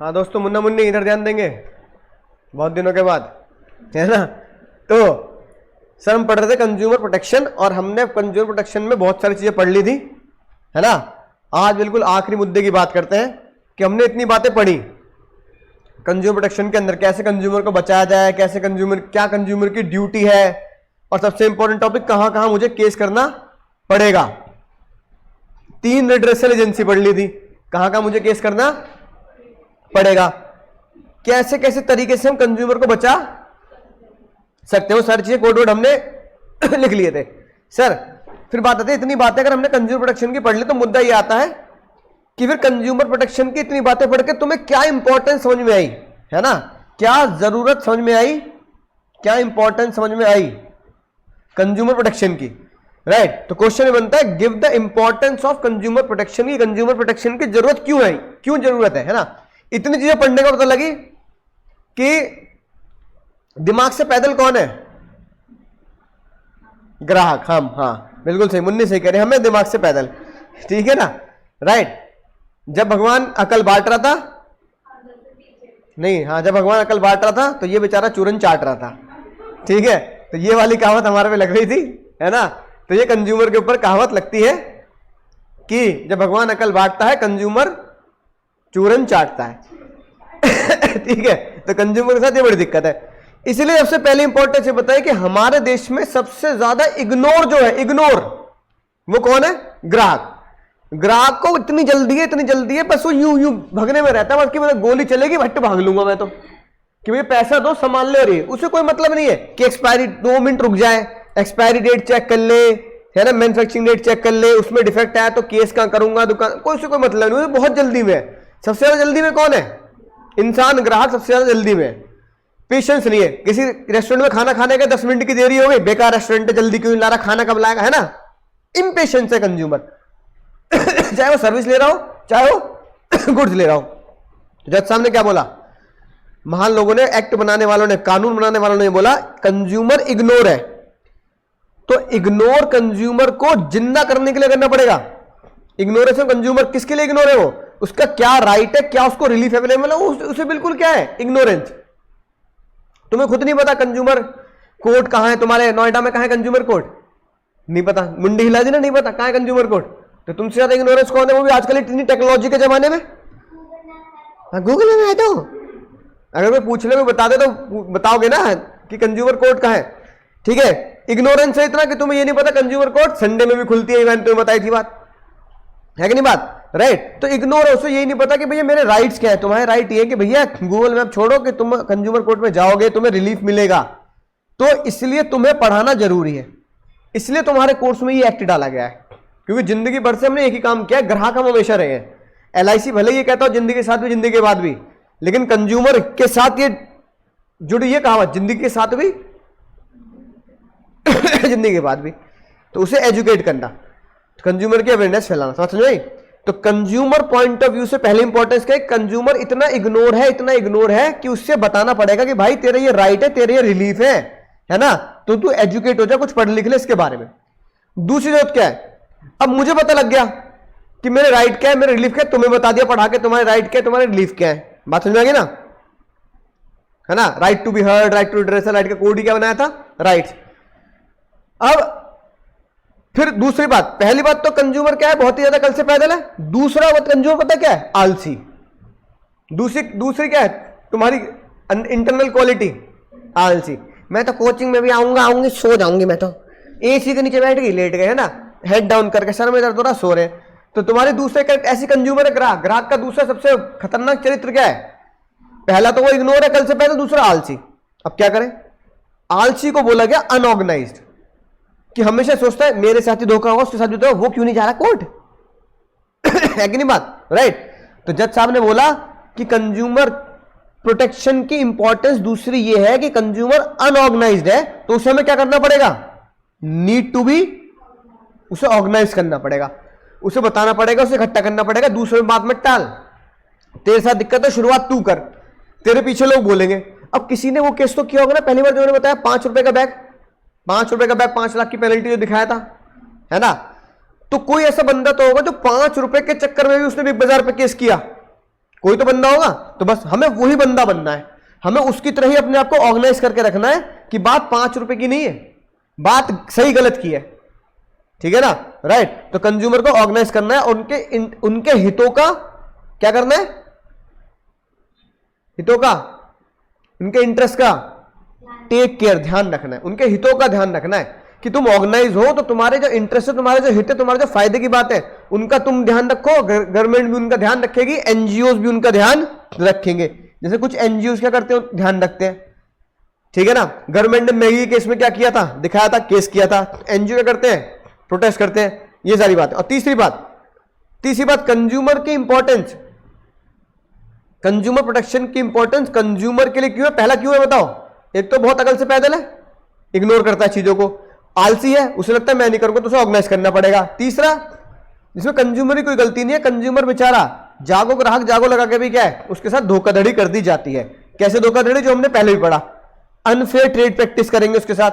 हाँ दोस्तों, मुन्ना मुन्नी इधर ध्यान देंगे बहुत दिनों के बाद, है ना। तो सर हम पढ़ रहे थे कंज्यूमर प्रोटेक्शन, और हमने कंज्यूमर प्रोटेक्शन में बहुत सारी चीजें पढ़ ली थी, है ना। आज बिल्कुल आखिरी मुद्दे की बात करते हैं कि हमने इतनी बातें पढ़ी कंज्यूमर प्रोटेक्शन के अंदर, कैसे कंज्यूमर को बचाया जाए, कैसे कंज्यूमर, क्या कंज्यूमर की ड्यूटी है, और सबसे इंपॉर्टेंट टॉपिक कहां कहां मुझे केस करना पड़ेगा। 3 रिड्रेसल एजेंसी पढ़ ली थी, कहां कहां मुझे केस करना पड़ेगा, कैसे कैसे तरीके से हम कंज्यूमर को बचा सकते हो, सारी चीजें कोड वर्ड हमने लिख लिए थे सर। फिर बात आती है, इतनी बातें अगर हमने कंज्यूमर प्रोटेक्शन की पढ़ ली तो मुद्दा ये आता है कि फिर कंज्यूमर प्रोटेक्शन की इतनी बातें पढ़ के तुम्हें क्या इंपॉर्टेंस समझ में आई, है ना, क्या जरूरत समझ में आई, क्या इंपॉर्टेंस समझ में आई कंज्यूमर प्रोटेक्शन की, राइट। तो क्वेश्चन ये बनता है, give the importance of consumer protection की, कंज्यूमर प्रोटेक्शन की जरूरत क्यों है, क्यों जरूरत है ना। इतनी चीजें पढ़ने का पता लगी कि दिमाग से पैदल कौन है, ग्राहक, हम, हाँ बिल्कुल सही, मुन्नी सही कह रहे, हमें दिमाग से पैदल, ठीक है ना, राइट। जब भगवान अकल बांट रहा था, नहीं, हाँ, जब भगवान अकल बांट रहा था तो ये बेचारा चूरन चाट रहा था, ठीक है। तो ये वाली कहावत हमारे पे लग रही थी, है ना। तो ये कंज्यूमर के ऊपर कहावत लगती है कि जब भगवान अकल बांटता है, कंज्यूमर चूरन चाटता है ठीक है। तो कंज्यूमर के साथ ये बड़ी दिक्कत है। इसलिए सबसे पहले इंपॉर्टेंस ये बताइए कि हमारे देश में सबसे ज्यादा इग्नोर जो है, इग्नोर, वो कौन है, ग्राहक। ग्राहक को इतनी जल्दी है, बस वो यूं भगने में रहता है, बस कि मतलब गोली चलेगी भट्ट भाग लूंगा मैं तो, कि भाई पैसा दो संभाल ले रही है, उसे कोई मतलब नहीं है कि एक्सपायरी 2 मिनट रुक जाए, एक्सपायरी डेट चेक कर ले, है ना, मैन्युफैक्चरिंग डेट चेक कर ले, उसमें डिफेक्ट आया तो केस कहां करूंगा, दुकान, कोई से कोई मतलब नहीं, बहुत जल्दी में है। सबसे ज्यादा जल्दी में कौन है, इंसान, ग्राहक सबसे ज्यादा जल्दी में है। पेशेंस नहीं है, किसी रेस्टोरेंट में खाना खाने के 10 मिनट की देरी हो गई, बेकार रेस्टोरेंट है, जल्दी क्यों ला रहा, खाना कब लाएगा, है ना। इंपेशेंस है कंज्यूमर चाहे वो सर्विस ले रहा हो, चाहे वो गुड्स ले रहा हो। तो जज साहब ने क्या बोला, महान लोगों ने, एक्ट बनाने वालों ने, कानून बनाने वालों ने बोला कंज्यूमर इग्नोर है, तो इग्नोर कंज्यूमर को जिंदा करने के लिए करना पड़ेगा। इग्नोरेशन कंज्यूमर किसके लिए इग्नोर है, वो उसका क्या राइट है, क्या उसको रिलीफ अवेलेबल है, उसे बिल्कुल क्या है, इग्नोरेंस। तुम्हें खुद नहीं पता कंज्यूमर कोर्ट कहां है, तुम्हारे नोएडा में कहां है कंज्यूमर कोर्ट, नहीं पता, मुंडी हिला दी ना, नहीं पता कहां है कंज्यूमर कोर्ट। तो तुमसे ज्यादा इग्नोरेंस कौन है, वो भी आजकल इतनी टेक्नोलॉजी के जमाने में, गूगल में है। तो अगर मैं पूछ ले, मैं बता दे तो बताओगे ना कि कंज्यूमर कोर्ट कहां है, ठीक है। इग्नोरेंस है इतना कि तुम्हें ये नहीं पता कंज्यूमर कोर्ट संडे में भी खुलती है, मैंने तुम्हें बताई थी बात, है कि नहीं बात, राइट। तो इग्नोर है, उसे यही नहीं पता कि भैया मेरे राइट्स क्या है। तुम्हारे राइट ये कि भैया गूगल मैप छोड़ो कि तुम कंज्यूमर कोर्ट में जाओगे, तुम्हें रिलीफ मिलेगा, तो इसलिए तुम्हें पढ़ाना जरूरी है, इसलिए तुम्हारे कोर्स में ये एक्ट डाला गया है, क्योंकि जिंदगी भर से हमने एक ही काम किया है, ग्राहक हम हमेशा रहे हैं। LIC भले ये कहता हो जिंदगी के साथ भी, जिंदगी के बाद भी, लेकिन कंज्यूमर के साथ ये जुड़ी, ये कहावत, जिंदगी के साथ भी जिंदगी के बाद भी, तो उसे एजुकेट करना, कंज्यूमर की अवेयरनेस फैलाना, समझ में। तो कंज्यूमर पॉइंट ऑफ व्यू से पहले इंपॉर्टेंस क्या है, कंज्यूमर इतना इग्नोर है कि उससे बताना पड़ेगा कि भाई तेरा ये राइट है, तेरे ये रिलीफ है ना, तो तू एजुकेट हो जा, कुछ पढ़ लिख ले इसके बारे में। दूसरी जरूरत क्या है, अब मुझे पता लग गया कि मेरे राइट क्या है, मेरे रिलीफ क्या है, तुम्हें बता दिया पढ़ा के तुम्हारे राइट क्या है, तुम्हारे रिलीफ क्या है, बात समझ में आ गई ना, है ना। Right to be heard, right to address, right का कोड ही क्या बनाया था, राइट। अब फिर दूसरी बात, पहली बात तो कंज्यूमर क्या है, बहुत ही ज्यादा कल से पैदल है। दूसरा बात, कंज्यूमर पता क्या है, आलसी। दूसरी क्या है, तुम्हारी इंटरनल क्वालिटी, आलसी। मैं तो कोचिंग में भी आऊंगी सो जाऊंगी, मैं तो AC के नीचे बैठ गई, लेट गए, है ना, हेड डाउन करके, सर में दर्द हो रहा, सो रहे। तो तुम्हारी दूसरे ऐसी कंज्यूमर है ग्राहक। ग्राहक का दूसरा सबसे खतरनाक चरित्र क्या है, पहला तो वो इग्नोर है कल से पहले, दूसरा आलसी। अब क्या करें, आलसी को बोला गया अनऑर्गेनाइज्ड, कि हमेशा सोचता है मेरे साथ ही धोखा होगा, उसके साथ भी तो वो क्यों नहीं जा रहा कोर्ट है कि नहीं बात, राइट। तो जज साहब ने बोला कि कंज्यूमर प्रोटेक्शन की इंपॉर्टेंस दूसरी ये है कि कंज्यूमर अनऑर्गेनाइज्ड है, तो उसे हमें क्या करना पड़ेगा, नीड टू बी, उसे ऑर्गेनाइज करना पड़ेगा, उसे बताना पड़ेगा, उसे इकट्ठा करना पड़ेगा। दूसरे बात में टाल, तेरे साथ दिक्कत है, शुरुआत तू कर, तेरे पीछे लोग बोलेंगे। अब किसी ने वो केस तो किया होगा ना, पहली बार जो मैंने बताया, 5 रुपए का बैग, 5 रुपए का बैग, 5 लाख की पेनल्टी जो दिखाया था, है ना। तो कोई ऐसा बंदा तो होगा जो 5 रुपए के चक्कर में भी उसने बिग बाजार पे केस किया, कोई तो बंदा होगा, तो बस हमें वही बंदा बनना है, हमें उसकी तरह ही अपने आप को ऑर्गेनाइज करके रखना है कि बात 5 रुपए की नहीं है, बात सही गलत की है, ठीक है ना, राइट। तो कंज्यूमर को ऑर्गेनाइज करना है, उनके हितों का क्या करना है, हितों का, उनके इंटरेस्ट का टेक केयर, ध्यान रखना है, उनके हितों का ध्यान रखना है कि तुम ऑर्गेनाइज हो तो तुम्हारे जो इंटरेस्ट है, तुम्हारे जो हित है, तुम्हारे जो फायदे की बात है, उनका तुम ध्यान रखो, गवर्नमेंट भी उनका ध्यान रखेगी, एनजीओ भी उनका ध्यान रखेंगे। जैसे कुछ एनजीओ क्या करते हैं, ध्यान रखते हैं, ठीक है ना। गवर्नमेंट ने मैगी केस में क्या किया था, दिखाया था, केस किया था, एनजीओ क्या करते हैं, प्रोटेस्ट करते हैं, ये सारी बात है। और तीसरी बात कंज्यूमर की इंपॉर्टेंस, कंज्यूमर प्रोटेक्शन की इंपॉर्टेंस कंज्यूमर के लिए क्यों है, पहला क्यों है बताओ। एक तो बहुत अकल से पैदल है, इग्नोर करता है चीजों को, आलसी है, उसे लगता है मैं नहीं करूंगा तो उसे ऑर्गेनाइज करना पड़ेगा। तीसरा, जिसमें कंज्यूमर की कोई गलती नहीं है, कंज्यूमर बेचारा जागो ग्राहक जागो लगा के भी क्या है, उसके साथ धोखाधड़ी कर दी जाती है। कैसे धोखाधड़ी, जो हमने पहले भी पढ़ा, अनफेयर ट्रेड प्रैक्टिस करेंगे उसके साथ,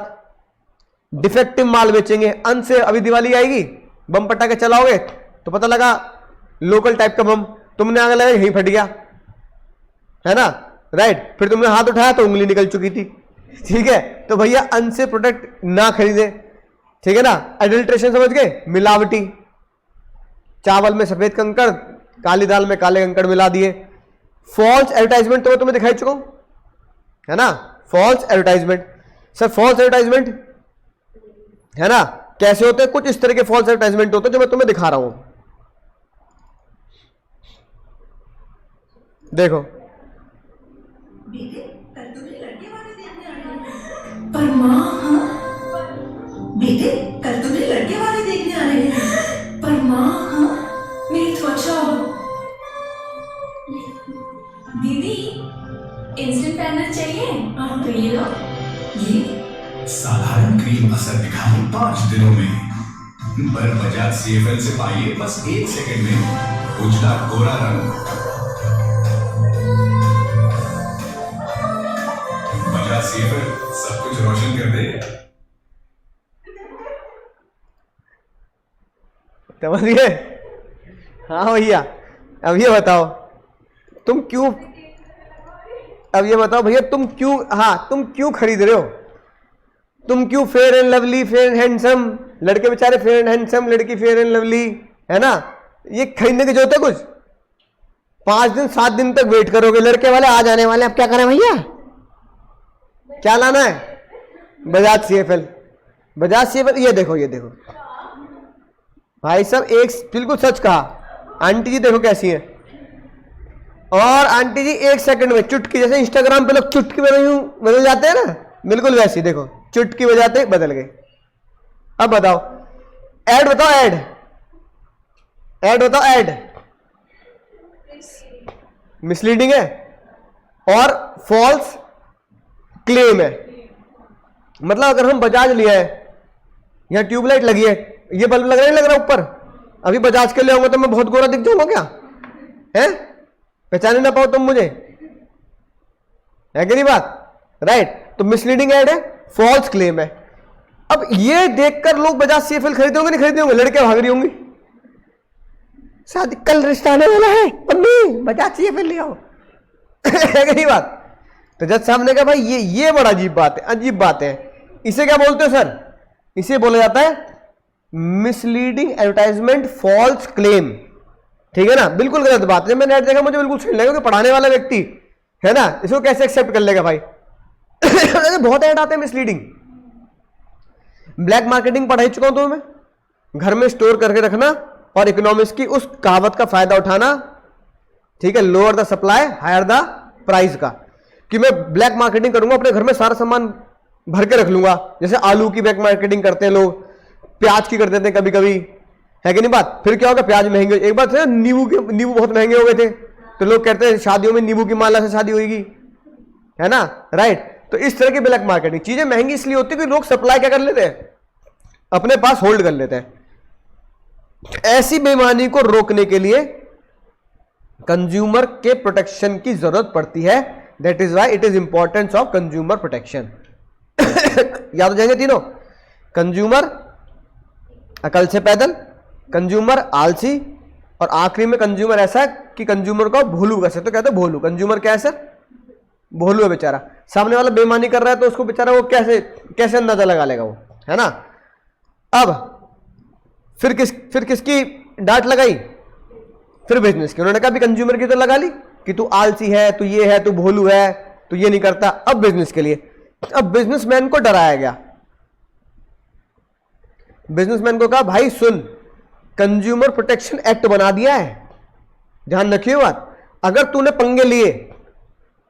डिफेक्टिव माल बेचेंगे, अनफेयर। अभी दिवाली आएगी, बम पटाखे चलाओगे तो पता लगा लोकल टाइप का बम, तुमने आगे लगा यहीं फट गया, है ना, राइट। फिर तुमने हाथ उठाया तो उंगली निकल चुकी थी, ठीक है। तो भैया अनसे प्रोडक्ट ना खरीदे, ठीक है ना। एडल्ट्रेशन समझ गए, मिलावटी, चावल में सफेद कंकड़, काली दाल में काले कंकड़ मिला दिए। फॉल्स एडवर्टाइजमेंट तो मैं तुम्हें दिखाई चुका हूं, है ना, false advertisement. Sir false advertisement है ना, कैसे होते हैं, कुछ इस तरह के फॉल्स एडवर्टाइजमेंट होते हैं जो मैं तुम्हें दिखा रहा हूं, देखो। बेटे कल तुम्हें लड़के वाले देखने आने हैं। पर माँ, हाँ बेटे कल तुम्हें लड़के वाले देखने आ रहे हैं। पर माँ, हाँ मेरी त्वचा। दीदी इंस्टेंट पैनल चाहिए, हाँ तो ये लो। ये साधारण क्रीम असर दिखाए 5 दिनों में, पर बजाज CFL से पाइए बस 1 सेकंड में उजला गोरा रंग। बजाज CFL सब कुछ रोशन कर दे। समझिए, हाँ भैया। अब ये बताओ तुम क्यों, अब ये बताओ भैया तुम क्यों, हाँ तुम क्यों खरीद रहे हो, तुम क्यों fair and lovely, fair and handsome, लड़के बेचारे फेयर एंड हैंडसम, लड़की फेयर एंड लवली, है ना, ये खरीदने की जरूरत है कुछ। 5 दिन 7 दिन तक वेट करोगे, लड़के वाले आ जाने वाले, अब क्या करें भैया, क्या लाना है, बजाज CFL। बजाज CFL, ये देखो, ये देखो भाई साहब, एक बिल्कुल सच कहा। आंटी जी देखो कैसी है, और आंटी जी 1 सेकंड में चुटकी, जैसे इंस्टाग्राम पे लोग चुटकी में यूं बदल जाते हैं ना, बिल्कुल वैसी देखो, चुटकी बजाते बदल गए। अब बताओ ऐड, बताओ ऐड, ऐड बताओ, ऐड मिसलीडिंग है और फॉल्स क्लेम है। मतलब अगर हम बजाज लिया है, यहां ट्यूबलाइट लगी है, ये बल्ब लग रहा है, नहीं लग रहा ऊपर, अभी बजाज के ले आऊंगा तो मैं बहुत गोरा दिख जाऊंगा क्या, है, पहचाने ना पाओ तुम मुझे, है कि नहीं बात, राइट। तो मिसलीडिंग ऐड है, फॉल्स क्लेम है। अब ये देखकर लोग बजाज CFL खरीदे होंगे, नहीं खरीदे होंगे, लड़के भाग रही होंगी, शादी कल रिश्ता आने वाला है, मम्मी बजाज CFL ले आओ, है कि नहीं बात। तो जज साहब ने कहा भाई ये बड़ा अजीब बात है, अजीब बात है, इसे क्या बोलते हो सर, इसे बोला जाता है मिसलीडिंग एडवर्टाइजमेंट, फॉल्स क्लेम, ठीक है ना, बिल्कुल गलत बात है। जब मैंने ऐड देखा मुझे बिल्कुल सही लगा कि पढ़ाने वाला व्यक्ति है ना, इसको कैसे एक्सेप्ट कर लेगा भाई। बहुत ऐड आते हैं मिसलीडिंग। ब्लैक मार्केटिंग पढ़ा ही चुका हूं तो मैं, घर में स्टोर करके रखना और इकोनॉमिक्स की उस कहावत का फायदा उठाना, ठीक है, lower the supply higher the price का, कि मैं ब्लैक मार्केटिंग करूंगा, अपने घर में सारा सामान भर के रख लूंगा, जैसे आलू की ब्लैक मार्केटिंग करते हैं लोग, प्याज की कर देते हैं कभी कभी, है कि नहीं बात। फिर क्या होगा, प्याज महंगे, एक बात है नींबू बहुत महंगे हो गए थे, तो लोग कहते हैं शादियों में नींबू की माला से शादी होगी, है ना, राइट। तो इस तरह की ब्लैक मार्केटिंग, चीजें महंगी इसलिए होती है कि लोग सप्लाई क्या कर लेते हैं, अपने पास होल्ड कर लेते हैं। ऐसी बेईमानी को रोकने के लिए कंज्यूमर के प्रोटेक्शन की जरूरत पड़ती है। That is why it is importance of consumer protection. याद हो जाएंगे तीनों, कंज्यूमर अकल से पैदल, कंज्यूमर आलसी, और आखिरी में कंज्यूमर ऐसा है कि कंज्यूमर को भोलू कह सकते, तो कहते हैं भोलू। कंज्यूमर क्या है सर? भोलू है बेचारा। सामने वाला बेईमानी कर रहा है तो उसको बेचारा वो कैसे अंदाजा लगा लेगा वो, है ना। अब फिर किसकी डांट लगाई? फिर बिजनेस की। उन्होंने कहा भी कंज्यूमर की तो लगा ली कि तू आलसी है, तू ये है, तू भोलू है, तू ये नहीं करता। अब बिजनेस के लिए, अब बिजनेसमैन को डराया गया। बिजनेसमैन को कहा भाई सुन, कंज्यूमर प्रोटेक्शन एक्ट बना दिया है, ध्यान रखिए बात। अगर तूने पंगे लिए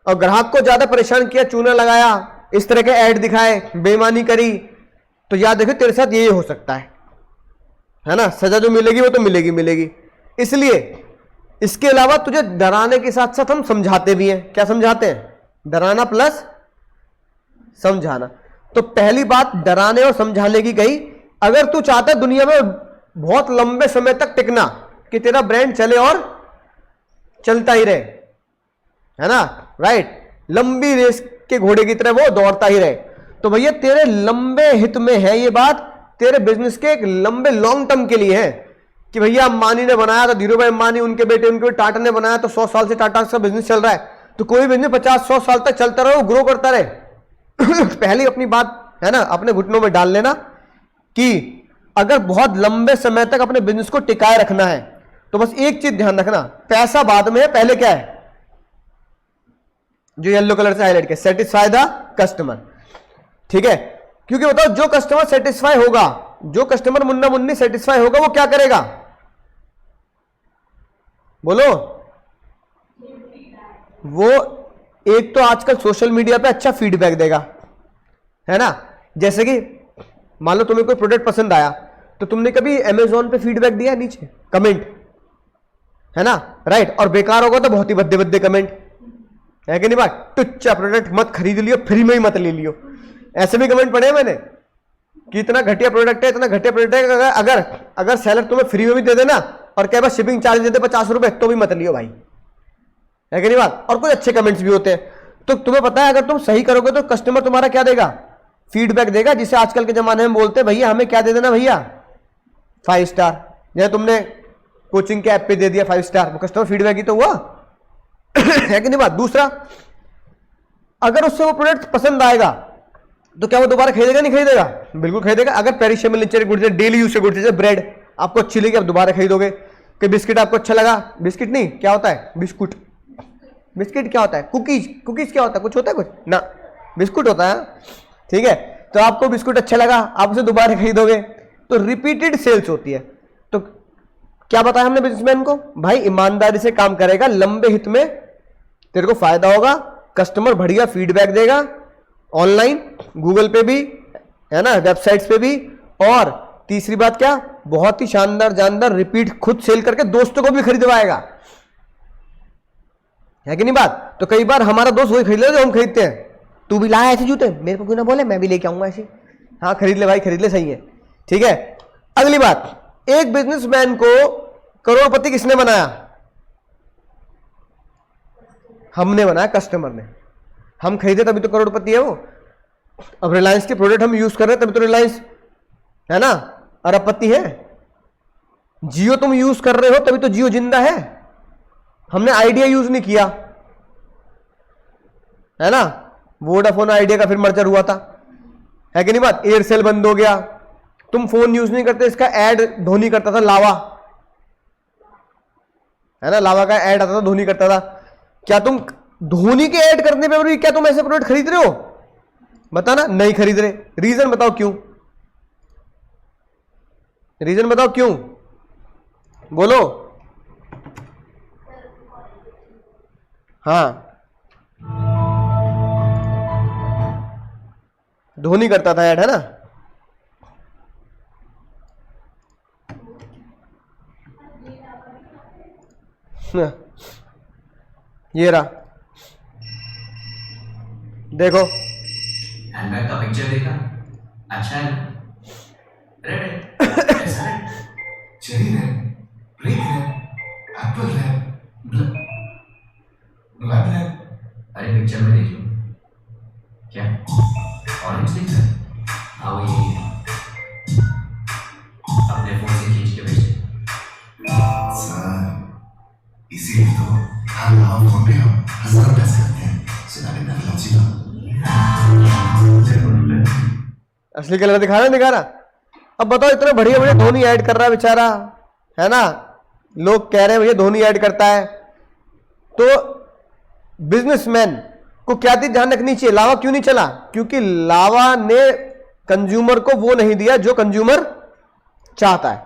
और ग्राहक को ज्यादा परेशान किया, चूना लगाया, इस तरह के ऐड दिखाए, बेईमानी करी, तो याद रखिए तेरे साथ ये हो सकता है ना। सजा जो मिलेगी वो तो मिलेगी। इसलिए इसके अलावा तुझे डराने के साथ साथ हम समझाते भी हैं। क्या समझाते हैं? डराना प्लस समझाना। तो पहली बात डराने और समझाने की कही। अगर तू चाहता है दुनिया में बहुत लंबे समय तक टिकना, कि तेरा ब्रांड चले और चलता ही रहे, है ना, राइट, लंबी रेस के घोड़े की तरह वो दौड़ता ही रहे, तो भैया तेरे लंबे हित में है ये बात, तेरे बिजनेस के एक लंबे लॉन्ग टर्म के लिए है। कि भैया अंबानी ने बनाया था, धीरू भाई अंबानी, उनके बेटे टाटा ने बनाया, तो 100 साल से टाटा का बिजनेस चल रहा है। तो कोई बिजनेस 50-100 साल तक चलता रहे, ग्रो करता रहे। पहले अपनी बात है ना अपने घुटनों में डाल लेना कि अगर बहुत लंबे समय तक अपने बिजनेस को टिकाए रखना है तो बस एक चीज ध्यान रखना, पैसा बाद में है, पहले क्या है? जो येलो कलर से हाईलाइट किया, सेटिस्फाई द कस्टमर। ठीक है, क्योंकि बताओ जो कस्टमर सेटिस्फाई होगा, जो कस्टमर मुन्ना मुन्नी सेटिस्फाई होगा, वो क्या करेगा? बोलो। वो एक तो आजकल सोशल मीडिया पे अच्छा फीडबैक देगा, है ना। जैसे कि मान लो तुम्हें कोई प्रोडक्ट पसंद आया, तो तुमने कभी अमेजोन पे फीडबैक दिया नीचे कमेंट, है ना, राइट। और बेकार होगा तो बहुत ही भद्दे भद्दे कमेंट, है कि नहीं बात? टुच्चा प्रोडक्ट मत खरीद लियो, फ्री में ही मत ले लियो, ऐसे भी कमेंट पढ़े मैंने कि इतना घटिया प्रोडक्ट है, इतना घटिया प्रोडक्ट है, अगर सेलर तुम्हें फ्री में भी दे देना और क्या बस शिपिंग चार्ज दे दे 50 रुपए, तो भी मत लियो भाई, है कि नहीं बात? और कुछ अच्छे कमेंट्स भी होते हैं। तो तुम्हें पता है अगर तुम सही करोगे तो कस्टमर तुम्हारा क्या देगा? फीडबैक देगा, जिसे आजकल के जमाने में बोलते हैं भैया हमें क्या दे देना भैया? 5 स्टार। जैसे तुमने कोचिंग के ऐप पे दे दिया 5 स्टार, वो कस्टमर फीडबैक ही तो हुआ, है कि नहीं बात? दूसरा, अगर उससे वो प्रोडक्ट पसंद आएगा तो क्या वो दोबारा खरीदेगा? नहीं खरीदेगा? बिल्कुल खरीदेगा। अगर पेरिशेबल नेचर गुड्स है, डेली यूज से गुड्स, जैसे ब्रेड आपको अच्छी लगी, आप दोबारा खरीदोगे। कि बिस्किट आपको अच्छा लगा, बिस्किट नहीं क्या होता है? बिस्कुट। बिस्किट क्या होता है? कुकीज क्या होता है? कुछ होता है कुछ ना, बिस्कुट होता है, ठीक है। तो आपको बिस्कुट अच्छा लगा, आप उसे दोबारा खरीदोगे, तो रिपीटेड सेल्स होती है। तो क्या बताया हमने बिजनेसमैन को? भाई ईमानदारी से काम करेगा, लंबे हित में तेरे को फायदा होगा, कस्टमर बढ़िया फीडबैक देगा, ऑनलाइन गूगल पे भी, है ना, वेबसाइट्स पे भी। और तीसरी बात क्या? बहुत ही शानदार जानदार रिपीट खुद सेल करके दोस्तों को भी खरीदवाएगा, है कि नहीं बात? तो कई बार हमारा दोस्त वही खरीद ले जो हम खरीदते हैं। तू भी लाया ऐसे जूते, मेरे को क्यों ना बोले, मैं भी लेके आऊंगा ऐसे। हाँ खरीद ले भाई, खरीद ले, सही है, ठीक है। अगली बात, एक बिजनेसमैन को करोड़पति किसने बनाया? हमने बनाया, कस्टमर ने। हम खरीदे तभी तो करोड़पति है वो। अब रिलायंस के प्रोडक्ट हम यूज कर रहे हैं तभी तो रिलायंस, है ना, अरबपति है। जियो तुम यूज कर रहे हो तभी तो जियो जिंदा है। हमने आइडिया यूज नहीं किया, है ना, वोडाफोन आइडिया का फिर मर्जर हुआ था, है कि नहीं बात? एयरसेल बंद हो गया। तुम फोन यूज नहीं करते, इसका ऐड धोनी करता था, लावा, है ना, लावा का ऐड आता था, धोनी करता था। क्या तुम धोनी के ऐड करने पे भी क्या तुम ऐसे प्रोडक्ट खरीद रहे हो? बताना, नहीं खरीद रहे। रीजन बताओ क्यों? रीजन बताओ क्यों? बोलो। हाँ, धोनी करता था ऐड, है ना। ये रहा, देखो हैंडबैग का पिक्चर देखा, अच्छा है ना? रेड है, कैसा है? Cherry red, pink red, Apple red, black red. अरे पिक्चर में देख लो, क्या ऑरेंज दिख रहा है? हाँ वो यही है, अपने फोन से खींच के भेजे। सर इसीलिए तो हर लाभ फोन पे हम हजारों पैसे करते हैं सुनाने में लॉजी का असली कलर दिखा रहा। अब बताओ इतने बढ़िया बढ़िया धोनी ऐड कर रहा है बेचारा, है ना, लोग कह रहे हैं भैया धोनी ऐड करता है। तो बिजनेसमैन को क्या चीज ध्यान रखनी चाहिए, लावा क्यों नहीं चला, क्योंकि लावा ने कंज्यूमर को वो नहीं दिया जो कंज्यूमर चाहता है।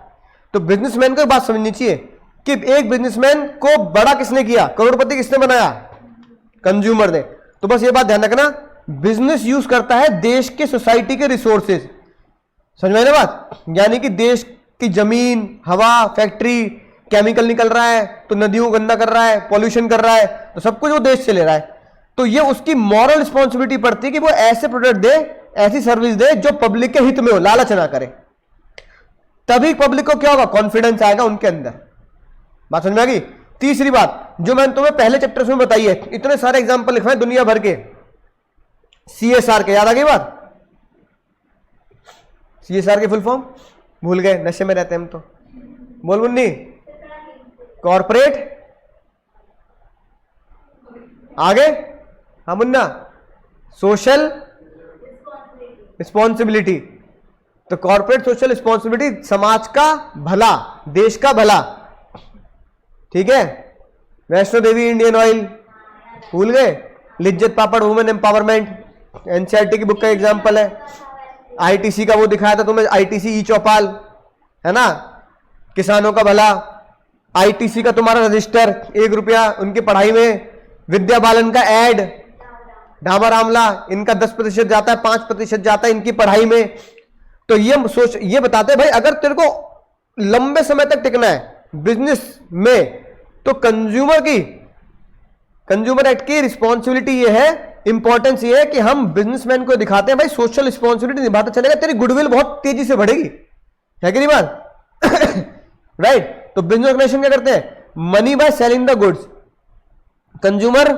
तो बिजनेसमैन को बात समझनी चाहिए कि एक बिजनेसमैन को बड़ा किसने किया, करोड़पति किसने बनाया, कंज्यूमर ने। तो बस ये बात ध्यान रखना, बिजनेस यूज करता है देश के सोसाइटी के रिसोर्सेज, समझ में आई ना बात, यानी कि देश की जमीन, हवा, फैक्ट्री, केमिकल निकल रहा है तो नदियों को गंदा कर रहा है, पॉल्यूशन कर रहा है, तो सब कुछ वो देश से ले रहा है। तो ये उसकी मॉरल रिस्पॉन्सिबिलिटी पड़ती है कि वो ऐसे प्रोडक्ट दे, ऐसी सर्विस दे जो पब्लिक के हित में हो, लालच ना करे। तभी पब्लिक को क्या होगा, कॉन्फिडेंस आएगा उनके अंदर। बात समझ में आ गई। तीसरी बात जो मैंने तुम्हें पहले चैप्टर में बताई है, इतने सारे एग्जांपल लिखवाए दुनिया भर के CSR के, याद आ गई बात, CSR की फुल फॉर्म भूल गए, नशे में रहते हैं हम तो। बोल मुन्नी, कॉर्पोरेट, आगे, हाँ मुन्ना, सोशल रिस्पॉन्सिबिलिटी। तो कॉर्पोरेट सोशल रिस्पॉन्सिबिलिटी, समाज का भला, देश का भला, ठीक है। वैष्णो देवी इंडियन ऑयल भूल गए, लिज्जत पापड़ वुमेन एम्पावरमेंट, NCERT की बुक का एग्जांपल है। ITC का वो दिखाया था तुम्हें, ITC ई चौपाल, है ना, किसानों का भला। ITC का तुम्हारा रजिस्टर, 1 रुपया उनकी पढ़ाई में। विद्या बालन का एड, डाबर आमला, इनका 10% जाता है, 5% जाता है इनकी पढ़ाई में। तो ये बताते हैं भाई अगर तेरे को लंबे समय तक टिकना है बिजनेस में, तो कंज्यूमर एक्ट की रिस्पॉन्सिबिलिटी ये है, इंपॉर्टेंस ये है कि हम बिजनेसमैन को दिखाते हैं भाई सोशल रिस्पॉन्सिबिलिटी निभाते चलेगा, तेरी गुडविल बहुत तेजी से बढ़ेगी, है कि नहीं बात राइट। तो बिजनेस ऑर्गेनाइजेशन क्या करते हैं, money by selling the goods, consumer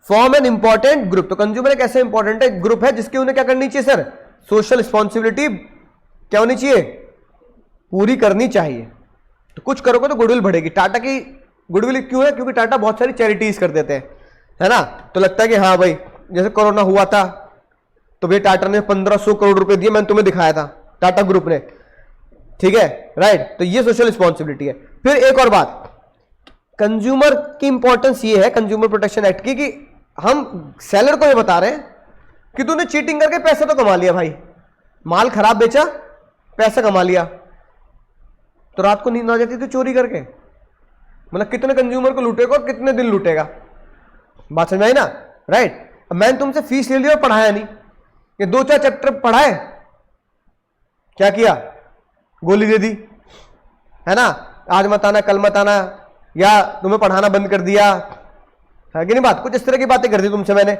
form an important group. तो कंज्यूमर एक ऐसा इंपॉर्टेंट ग्रुप है जिसकी उन्हें क्या करनी चाहिए सर, सोशल रिस्पॉन्सिबिलिटी क्या होनी चाहिए, पूरी करनी चाहिए। तो कुछ करोगे तो गुडविल बढ़ेगी। टाटा की गुडविल क्यों है, क्योंकि टाटा बहुत सारी चैरिटीज कर देते हैं, है ना। तो लगता है कि हाँ भाई, जैसे कोरोना हुआ था तो भाई टाटा ने 1500 करोड़ रुपए दिए, मैंने तुम्हें दिखाया था, टाटा ग्रुप ने, ठीक है, राइट। तो ये सोशल रिस्पॉन्सिबिलिटी है। फिर एक और बात, कंज्यूमर की इंपॉर्टेंस ये है कंज्यूमर प्रोटेक्शन एक्ट की, कि हम सेलर को ये बता रहे हैं कि तूने चीटिंग करके पैसा तो कमा लिया भाई, माल खराब बेचा, पैसा कमा लिया, तो रात को नींद ना जाती तो चोरी करके, मतलब कितने कंज्यूमर को लूटेगा और कितने दिन लूटेगा। बात समझ आई ना, राइट। अब मैंने तुमसे फीस ले ली और पढ़ाया नहीं, ये 2-4 चैप्टर पढ़ाए, क्या किया, गोली दे दी, है ना, आज मत आना कल मत आना, या तुम्हें पढ़ाना बंद कर दिया, है कि नहीं बात, कुछ इस तरह की बातें कर दी तुमसे मैंने।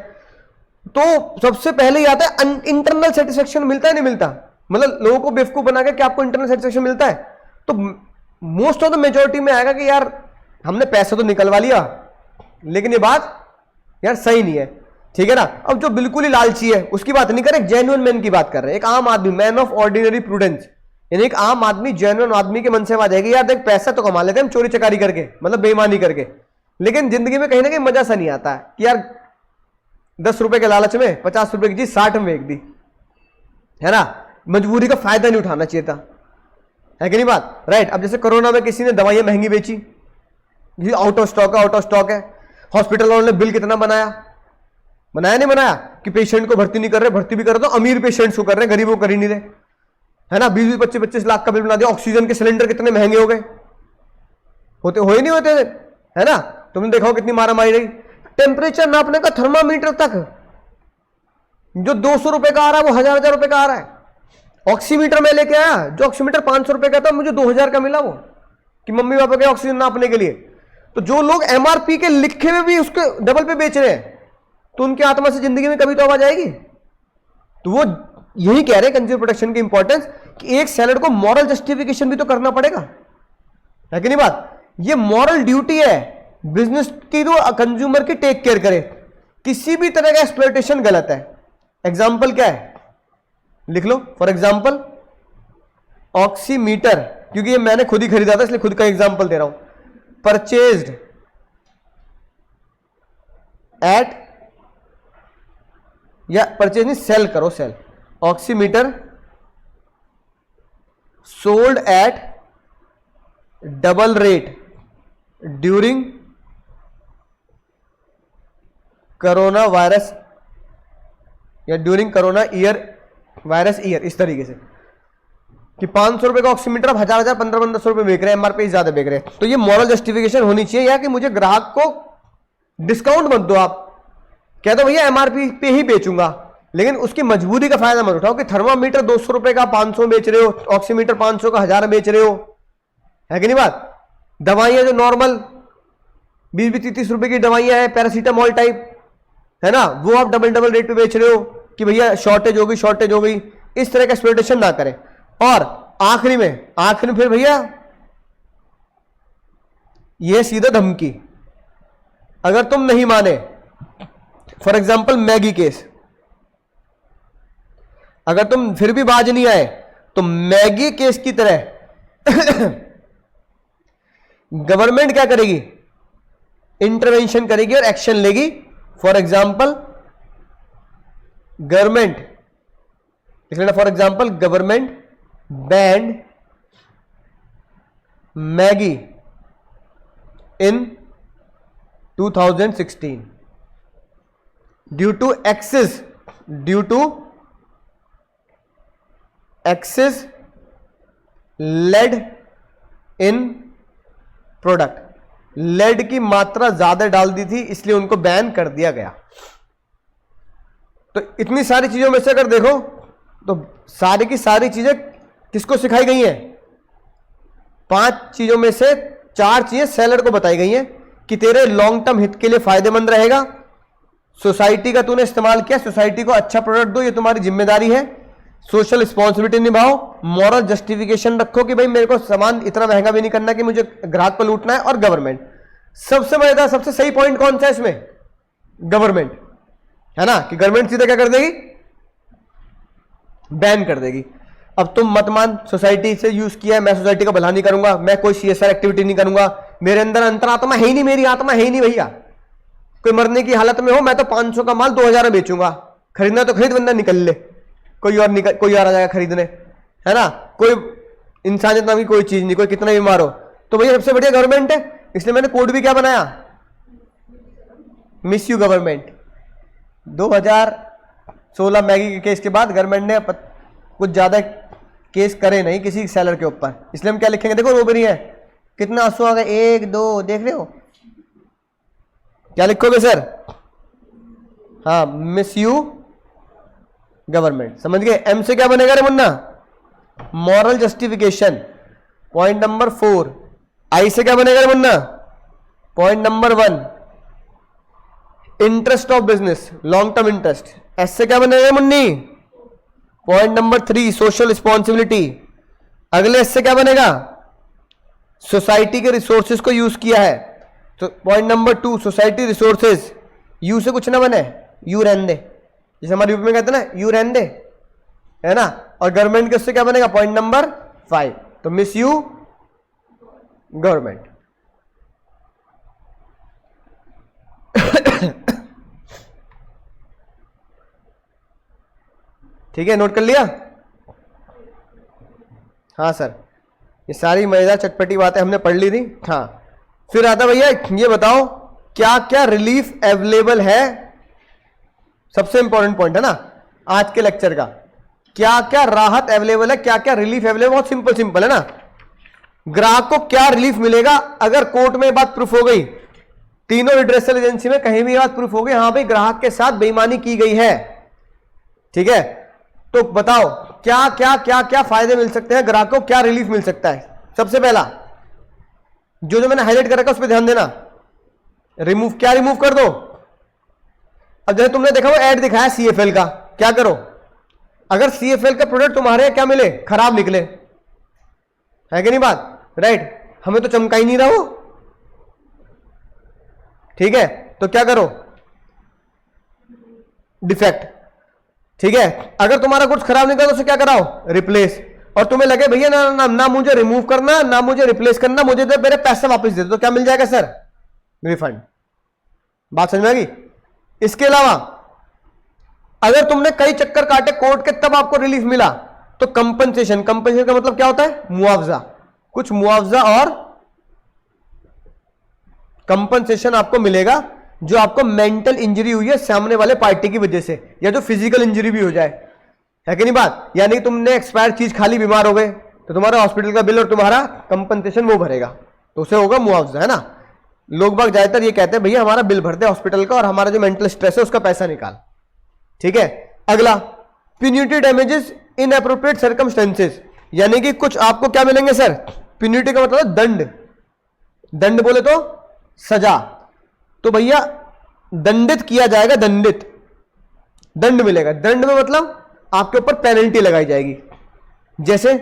तो सबसे पहले ये आता है इंटरनल सेटिस्फेक्शन मिलता है नहीं मिलता, मतलब लोगों को बेवकूफ बना के कि आपको इंटरनल सेटिस्फेक्शन मिलता है। तो मोस्ट ऑफ द मेजोरिटी में आएगा कि यार हमने पैसा तो निकलवा लिया, लेकिन ये बात यार सही नहीं है, ठीक है ना। अब जो बिल्कुल ही लालची है उसकी बात नहीं कर रहे, जेन्युइन मैन की बात कर रहे हैं, एक आम आदमी, मैन ऑफ ऑर्डिनरी प्रूडेंस, यानी एक आम आदमी, जेन्युइन आदमी के मन से आ जाएगी यार देख पैसा तो कमा लेते हैं हम चोरी चकारी करके, मतलब बेईमानी करके, लेकिन जिंदगी में कहीं ना कहीं मजा सा नहीं आता है कि यार 10 रुपए के लालच में 50 रुपए की चीज 60 में बेच दी, है ना, मजबूरी का फायदा नहीं उठाना चाहिए था, है कि नहीं बात, राइट। अब जैसे कोरोना में किसी ने दवाइयां महंगी बेची, ये आउट ऑफ स्टॉक है, हॉस्पिटल वालों ने बिल कितना बनाया नहीं बनाया, कि पेशेंट को भर्ती नहीं कर रहे, भर्ती भी कर रहे तो अमीर पेशेंट्स को कर रहे हैं, गरीबों को कर ही नहीं रहे, है ना। 20-25 लाख का बिल बना दिया। ऑक्सीजन के सिलेंडर कितने महंगे हो गए, होते हो ही नहीं होते, है ना। तुमने देखा हो कितनी मारा मारी रही। टेम्परेचर नापने का थर्मामीटर तक जो 200 रुपए का आ रहा है वो 1000 रुपए का आ रहा है। ऑक्सीमीटर में लेके आया, जो ऑक्सीमीटर 500 रुपए का था मुझे 2000 का मिला वो, कि मम्मी पापा के ऑक्सीजन नापने के लिए। तो जो लोग MRP के लिखे हुए भी उसके डबल पे बेच रहे हैं, तो उनकी आत्मा से जिंदगी में कभी तो आवाज आएगी। तो वो यही कह रहे हैं कंज्यूमर प्रोटेक्शन की इंपॉर्टेंस, कि एक सेलर को मॉरल जस्टिफिकेशन भी तो करना पड़ेगा, है कि नहीं बात। ये मॉरल ड्यूटी है बिजनेस की, तो कंज्यूमर की टेक केयर करे, किसी भी तरह का एक्सप्लॉयटेशन गलत है। एग्जाम्पल क्या है, लिख लो, फॉर एग्जाम्पल ऑक्सीमीटर, क्योंकि ये मैंने खुद ही खरीदा था इसलिए खुद का एग्जाम्पल दे रहा हूं। परचेज्ड एट, या परचेज नहीं, सेल करो, sale, oximeter sold at double rate during corona virus या during corona year virus year, इस तरीके से कि 500 रुपए का ऑक्सीमीटर अब 1000 1500 रुपए बेच रहे हैं, एमआरपी ज्यादा बेच रहे हैं। तो ये मॉरल जस्टिफिकेशन होनी चाहिए या कि मुझे ग्राहक को डिस्काउंट मत दो, आप कह दो भैया एमआरपी पे ही बेचूंगा, लेकिन उसकी मजबूरी का फायदा मत उठाओ कि थर्मामीटर 200 रुपए का 500 बेच रहे हो, ऑक्सीमीटर 500 का 1000 बेच रहे हो, है कि नहीं बात। दवाइयां जो नॉर्मल 20-30 रुपए की दवाइयां हैं, पैरासीटामोल टाइप, है ना, वो आप डबल रेट पे बेच रहे हो कि भैया शॉर्टेज हो गई, इस तरह का एक्सप्लॉइटेशन ना करें। और आखिरी में फिर भैया ये सीधा धमकी, अगर तुम नहीं माने, फॉर एग्जांपल मैगी केस, अगर तुम फिर भी बाज नहीं आए तो मैगी केस की तरह गवर्नमेंट क्या करेगी, इंटरवेंशन करेगी और एक्शन लेगी। फॉर एग्जांपल गवर्नमेंट, लिख लेना, for example government banned Maggi in 2016 due to excess lead in product, lead की मात्रा ज्यादा डाल दी थी इसलिए उनको बैन कर दिया गया। तो इतनी सारी चीजों में से अगर देखो तो सारी की सारी चीजें किसको सिखाई गई हैं, 5 चीजों में से 4 चीजें सेलर को बताई गई हैं कि तेरे लॉन्ग टर्म हित के लिए फायदेमंद रहेगा, सोसाइटी का तूने इस्तेमाल किया, सोसाइटी को अच्छा प्रोडक्ट दो, ये तुम्हारी जिम्मेदारी है, सोशल रिस्पॉन्सिबिलिटी निभाओ, मॉरल जस्टिफिकेशन रखो कि भाई मेरे को सामान इतना महंगा भी नहीं करना कि मुझे ग्राहक को लूटना है। और गवर्नमेंट, सबसे मजेदार सबसे सही पॉइंट कौन सा है इसमें, गवर्नमेंट, है ना, कि गवर्नमेंट सीधे क्या कर देगी, बैन कर देगी। अब तुम मत मान, सोसाइटी से यूज किया है, मैं सोसाइटी का भला नहीं करूंगा, मैं कोई सीएसआर एक्टिविटी नहीं करूंगा, मेरे अंदर अंतरात्मा है ही नहीं, मेरी आत्मा है ही नहीं भैया, कोई मरने की हालत में हो, मैं तो 500 का माल 2000 में बेचूंगा, खरीदना तो खरीद, वरना निकल ले, कोई और आ जाएगा खरीदने, है ना, कोई इंसानियत नाम की कोई चीज नहीं, कोई कितना भी मारो। तो भैया सबसे बढ़िया गवर्नमेंट है, इसलिए मैंने कोड भी क्या बनाया, मिस यू गवर्नमेंट। 2016 मैगी के केस के बाद गवर्नमेंट ने कुछ ज्यादा केस करे नहीं किसी सेलर के ऊपर, इसलिए हम क्या लिखेंगे, देखो रो भी नहीं है, कितना आंसू आ गए, 1 2, देख रहे हो, क्या लिखोगे सर, हाँ, मिस यू गवर्नमेंट, समझ गए। एम से क्या बनेगा रे Munna, moral justification, point number 4। आई से क्या बनेगा रे Munna, point number 1 interest of business, long term interest. S से क्या बनेगा Munni, point number 3 social responsibility. अगले एस से क्या बनेगा, सोसाइटी के रिसोर्सेज को यूज किया है, तो point number 2 society resources. You से कुछ ना बने, यू रहने दे, जैसे हमारे यूपी में कहते हैं ना, यू रहने दे, है ना। और गवर्नमेंट के उससे क्या बनेगा, पॉइंट नंबर 5, तो मिस यू गवर्नमेंट। ठीक है, नोट कर लिया, हाँ सर, ये सारी मजेदार चटपटी बातें हमने पढ़ ली थी। हाँ, फिर आता भैया ये बताओ क्या क्या रिलीफ अवेलेबल है, सबसे इंपॉर्टेंट पॉइंट है ना आज के लेक्चर का, क्या क्या राहत अवेलेबल है, क्या क्या रिलीफ अवेलेबल। बहुत सिंपल है ना, ग्राहक को क्या रिलीफ मिलेगा अगर कोर्ट में बात प्रूफ हो गई, तीनों रिड्रेसल एजेंसी में कहीं भी बात प्रूफ हो गई, हाँ भाई ग्राहक के साथ बेईमानी की गई है, ठीक है, तो बताओ क्या क्या क्या क्या फायदे मिल सकते हैं, ग्राहक को क्या रिलीफ मिल सकता है। सबसे पहला जो मैंने हाईलाइट कर रखा उस पर ध्यान देना, रिमूव, क्या रिमूव कर दो। अब जैसे तुमने देखा वो ऐड दिखाया सीएफएल का, क्या करो, अगर सीएफएल का प्रोडक्ट तुम्हारे क्या मिले, खराब निकले, है कि नहीं बात, राइट, हमें तो चमका ही नहीं रहा वो, ठीक है, तो क्या करो, डिफेक्ट, ठीक है। अगर तुम्हारा कुछ खराब निकला तो उसे क्या कराओ, रिप्लेस। और तुम्हें लगे भैया ना मुझे रिमूव करना, ना मुझे रिप्लेस करना, मुझे तो मेरे पैसे वापस दे दो, तो क्या मिल जाएगा सर, रिफंड। बात समझ में आ गई। इसके अलावा अगर तुमने कई चक्कर काटे कोर्ट के तब आपको रिलीफ मिला तो कंपनसेशन, कंपनसेशन का मतलब क्या होता है? मुआवजा। कुछ मुआवजा और कंपनसेशन आपको मिलेगा जो आपको मेंटल इंजरी हुई है सामने वाले पार्टी की वजह से, या जो फिजिकल इंजरी भी हो जाए, है कि नहीं बात? यानी तुमने एक्सपायर चीज खाली, बीमार हो गए तो तुम्हारा हॉस्पिटल का बिल और तुम्हारा कंपनसेशन वो भरेगा, तो उसे होगा मुआवजा, है ना। लोग बाग ज्यादातर ये कहते हैं भैया हमारा बिल भर दे हॉस्पिटल का और हमारा जो मेंटल स्ट्रेस है उसका पैसा निकाल। ठीक है। अगला प्यूनिटी डैमेजेस इन एप्रोप्रिएट सर्कमस्टेंसेस, यानी कि कुछ आपको क्या मिलेंगे सर? प्यूनिटी का मतलब दंड, दंड बोले तो सजा, तो भैया दंडित किया जाएगा, दंडित, दंड मिलेगा। दंड में मतलब आपके ऊपर पेनल्टी लगाई जाएगी, जैसे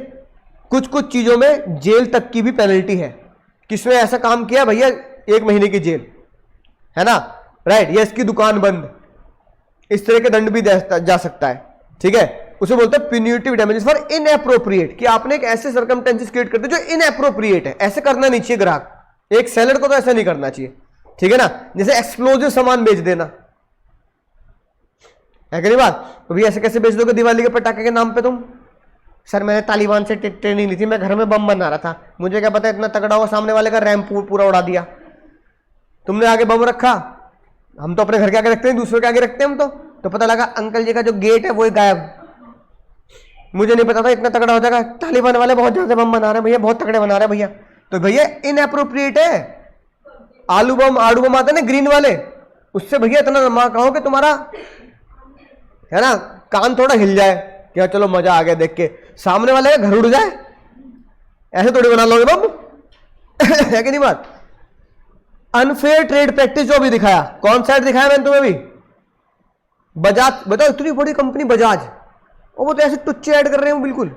कुछ कुछ चीजों में जेल तक की भी पेनल्टी है। किसने ऐसा काम किया भैया 1 महीने की जेल, है ना, राइट, या इसकी दुकान बंद, इस तरह के दंड भी जा सकता है। ठीक है, उसे बोलते हैं प्यूनिटिव डैमेजेस फॉर इनएप्रोप्रिएट, कि आपने एक ऐसे सर्कमस्टेंसेस क्रिएट कर दिए जो इनएप्रोप्रिएट है, ऐसे करना नहीं चाहिए ग्राहक, एक सेलर को तो ऐसा नहीं करना चाहिए। ठीक है ना, जैसे एक्सप्लोजिव सामान बेच देना, है कि नहीं बात? तो भी ऐसे कैसे बेच दोगे दिवाली के पटाखे के नाम पे तुम? सर मैंने तालिबान से ट्रेनिंग ली थी, मैं घर में बम बना रहा था, मुझे क्या पता इतना तगड़ा हुआ, सामने वाले का रैंप पूरा उड़ा दिया, तुमने आगे बम रखा। हम तो अपने घर के आगे रखते हैं, दूसरों के आगे रखते हैं हम तो पता लगा अंकल जी का जो गेट है वो गायब, मुझे नहीं पता था इतना तगड़ा हो जाएगा। तालिबान वाले बहुत ज्यादा बम बना रहे हैं भैया, बहुत तगड़े बना रहे हैं भैया, तो भैया इनएप्रोप्रिएट है। आलू बम आते हैं ना ग्रीन वाले, उससे भैया इतना धमाका हो कि तुम्हारा, है ना, कान थोड़ा हिल जाए, क्या चलो मजा आ गया देख के, सामने वाले का घर उड़ जाए, ऐसे थोड़ी बना लोगे बम। है कि नहीं बात? अनफेयर ट्रेड प्रैक्टिस जो भी दिखाया, कौन सा दिखाया मैंने तुम्हें भी? बजाज, बताओ इतनी बड़ी कंपनी बजाज, और वो तो ऐसे टुच्चे ऐड कर रहे हैं बिल्कुल,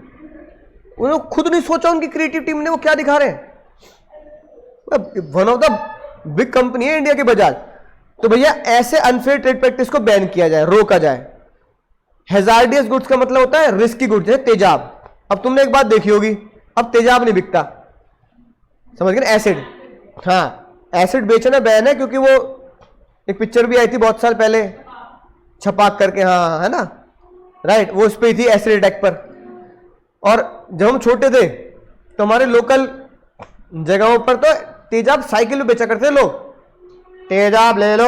उन्होंने खुद नहीं सोचा उनकी क्रिएटिव टीम ने वो क्या दिखा रहे हैं। One of the big company है इंडिया की बजाज। तो भैया ऐसे अनफेयर ट्रेड प्रैक्टिस को बैन किया जाए, रोका जाए। हैजार्डियस गुड्स का मतलब होता है रिस्की गुड्स, है तेजाब। अब तुमने एक बात देखी होगी, अब तेजाब नहीं बिकता, समझ गए? एसिड, हाँ एसिड बेचना बैन है, क्योंकि वो एक पिक्चर भी आई थी बहुत साल पहले छपाक करके, हाँ है ना, राइट, वो उस पे थी एसिड अटैक पर। और जब हम छोटे थे तो हमारे लोकल जगहों पर तो तेजाब साइकिल में बेचा करते थे लोग, तेजाब ले लो,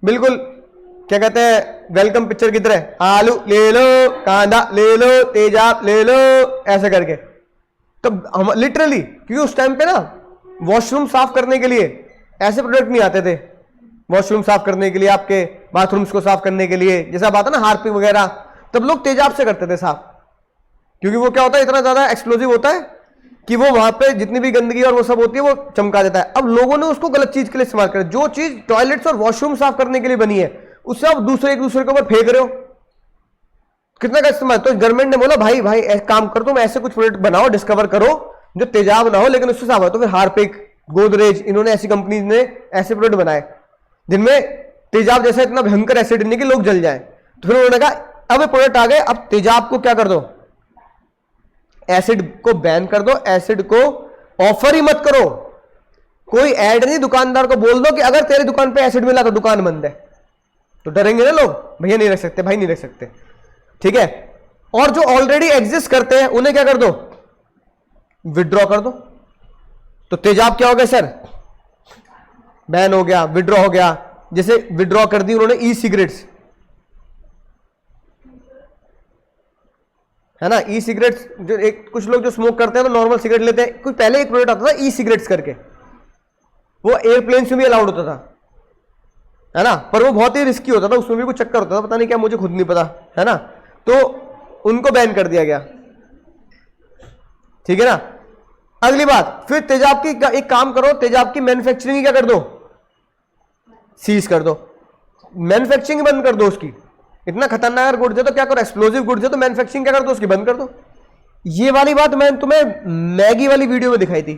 बिल्कुल क्या कहते हैं वेलकम पिक्चर की तरह, आलू ले लो, कांदा ले लो, तेजाब ले लो, ऐसे करके। तो हम लिटरली, क्योंकि उस टाइम पे ना वॉशरूम साफ करने के लिए ऐसे प्रोडक्ट नहीं आते थे, वॉशरूम साफ करने के लिए, आपके बाथरूम्स को साफ करने के लिए, जैसा बात है ना हार्पिक वगैरह, तब लोग तेजाब से करते थे साफ, क्योंकि वो क्या होता है इतना ज्यादा एक्सप्लोजिव होता है कि वो वहां पे जितनी भी गंदगी और वो सब होती है वो चमका देता है। अब लोगों ने उसको गलत चीज के लिए इस्तेमाल किया, जो चीज टॉयलेट्स और वॉशरूम साफ करने के लिए बनी है उससे आप एक दूसरे के ऊपर फेंक रहे हो, कितना का इस्तेमाल। तो गवर्नमेंट ने बोला भाई भाई एक काम कर, तुम ऐसे कुछ प्रोडक्ट बनाओ, डिस्कवर करो जो तेजाब ना हो लेकिन उससे साफ हो। तो फिर हार्पिक, गोदरेज, इन्होंने ऐसी कंपनीज ने ऐसे प्रोडक्ट बनाए जिनमें तेजाब जैसा इतना भयंकर एसिड नहीं कि लोग जल जाए। तो फिर उन्होंने कहा अब ये प्रोडक्ट आ गए, अब तेजाब को क्या कर दो, एसिड को बैन कर दो, एसिड को ऑफर ही मत करो, कोई ऐड नहीं, दुकानदार को बोल दो कि अगर तेरी दुकान पे एसिड मिला तो दुकान बंद है। तो डरेंगे ना लोग, भैया नहीं रख सकते, भाई नहीं रख सकते, ठीक है। और जो ऑलरेडी एग्जिस्ट करते हैं उन्हें क्या कर दो, विड्रॉ कर दो। तो तेजाब क्या हो गया सर, बैन हो गया, विड्रॉ हो गया। जैसे विड्रॉ कर दी उन्होंने ई सिगरेट्स, है ना, ई सिगरेट्स, जो एक कुछ लोग जो स्मोक करते हैं तो नॉर्मल सिगरेट लेते हैं, कोई पहले एक प्रोडक्ट आता था ई सिगरेट्स करके, वो एयरप्लेन में भी अलाउड होता था, है ना, पर वो बहुत ही रिस्की होता था, उसमें भी कुछ चक्कर होता था, पता नहीं क्या, मुझे खुद नहीं पता, है ना। तो उनको बैन कर दिया गया, ठीक है ना। अगली बात, फिर तेजाब की एक काम करो, तेजाब की मैन्युफैक्चरिंग क्या कर दो, सीज कर दो, मैन्युफैक्चरिंग बंद कर दो उसकी। इतना खतरनाक गुड्स है तो क्या करो, एक्सप्लोजिव गुड्स है तो मैन्युफैक्चरिंग क्या कर दो, उसकी बंद कर दो। ये वाली बात मैंने तुम्हें मैगी वाली वीडियो में दिखाई थी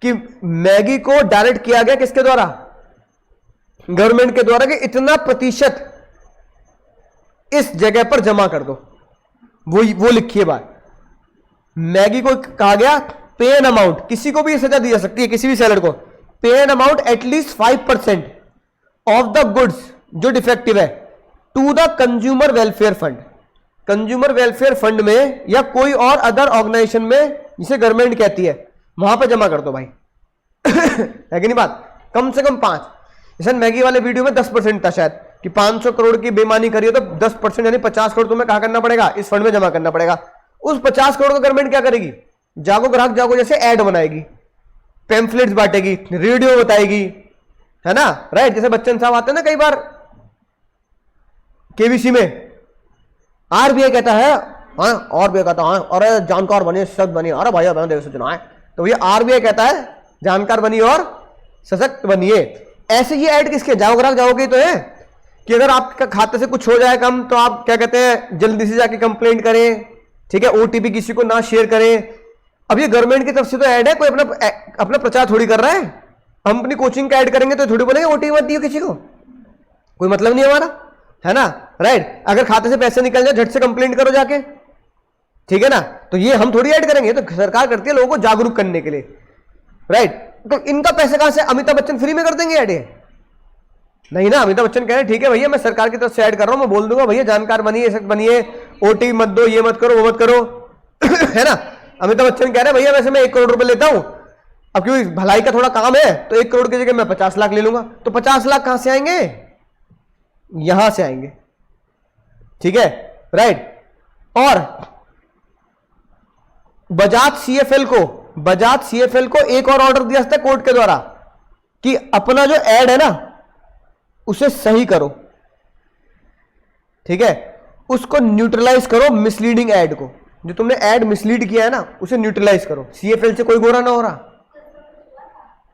कि मैगी को डायरेक्ट किया गया किसके द्वारा, गवर्नमेंट के द्वारा, कि इतना प्रतिशत इस जगह पर जमा कर दो, वो लिखिए बात। मैगी को कहा गया पे एन अमाउंट, किसी को भी सजा दी जा सकती है, किसी भी सेलर को, pay an amount at least 5%, of the goods जो डिफेक्टिव है to the consumer welfare fund, consumer welfare fund में या कोई और अदर ऑर्गेनाइजेशन में जिसे गवर्नमेंट कहती है, वहां पर जमा कर दो भाई। है कि नहीं बात? कम से कम 5, जैसे मैगी वाले वीडियो में 10% था शायद कि 500 करोड़ की बेईमानी करिए तो 10% यानी 50 करोड़ तुम्हें कहा करना पड़ेगा, इस फंड में जमा करना पड़ेगा। उस 50 करोड़ को गवर्नमेंट क्या करेगी? जागो ग्राहक जागो जैसे ऐड बनाएगी, पैम्फलेट्स बांटेगी, रेडियो बताएगी, है ना, राइट। जैसे बच्चन साहब आते हैं ना कई बार केबीसी में, आरबीआई कहता है, हाँ आरबीआई कहता है अरे जानकार बनिए सशक्त बनिए, अरे भैया बहन देश चुनाव है, तो ये आरबीआई कहता है जानकार बनिए और सशक्त बनिए। ऐसे ये ऐड किसके? जाओ ग्राहक जाओ की तो है कि अगर आपके खाते से कुछ हो जाए कम तो आप क्या कहते हैं जल्दी से जाके कंप्लेंट करें, ठीक है, ओटीपी किसी को ना शेयर करें। अब ये गवर्नमेंट की तरफ से तो ऐड है, कोई अपना प्रचार थोड़ी कर रहा है। हम अपनी कोचिंग का ऐड करेंगे तो थोड़ी बोलेंगे ओटीपी मत दियो किसी को, कोई मतलब नहीं हमारा, है ना, राइट। अगर खाते से पैसे निकल जाए झट से कंप्लेंट करो जाके, ठीक है ना। तो ये हम थोड़ी ऐड करेंगे, तो सरकार करती है लोगों को जागरूक करने के लिए, राइट। तो इनका पैसे कहां से? अमिताभ बच्चन फ्री में कर देंगे ऐड? नहीं ना, अमिताभ बच्चन कह रहे हैं ठीक है भैया मैं सरकार की तरफ से ऐड कर रहा हूं, मैं बोल दूंगा भैया जानकार बनिए सशक्त बनिए, ओटीपी मत दो, ये मत करो वो मत करो। है ना, अमिताभ बच्चन कह रहे हैं भैया वैसे मैं 1 करोड़ रुपए लेता हूं, अब क्योंकि भलाई का थोड़ा काम है तो 1 करोड़ की जगह मैं 50 लाख ले लूंगा। तो 50 लाख कहां से आएंगे? यहां से आएंगे, ठीक है, राइट। और बजाज सीएफएल को एक और ऑर्डर दिया था कोर्ट के द्वारा कि अपना जो एड है ना उसे सही करो, ठीक है, उसको न्यूट्रलाइज करो, मिसलीडिंग एड को, जो तुमने एड मिसलीड किया है ना उसे न्यूट्रलाइज करो, सीएफएल से कोई गोरा ना हो रहा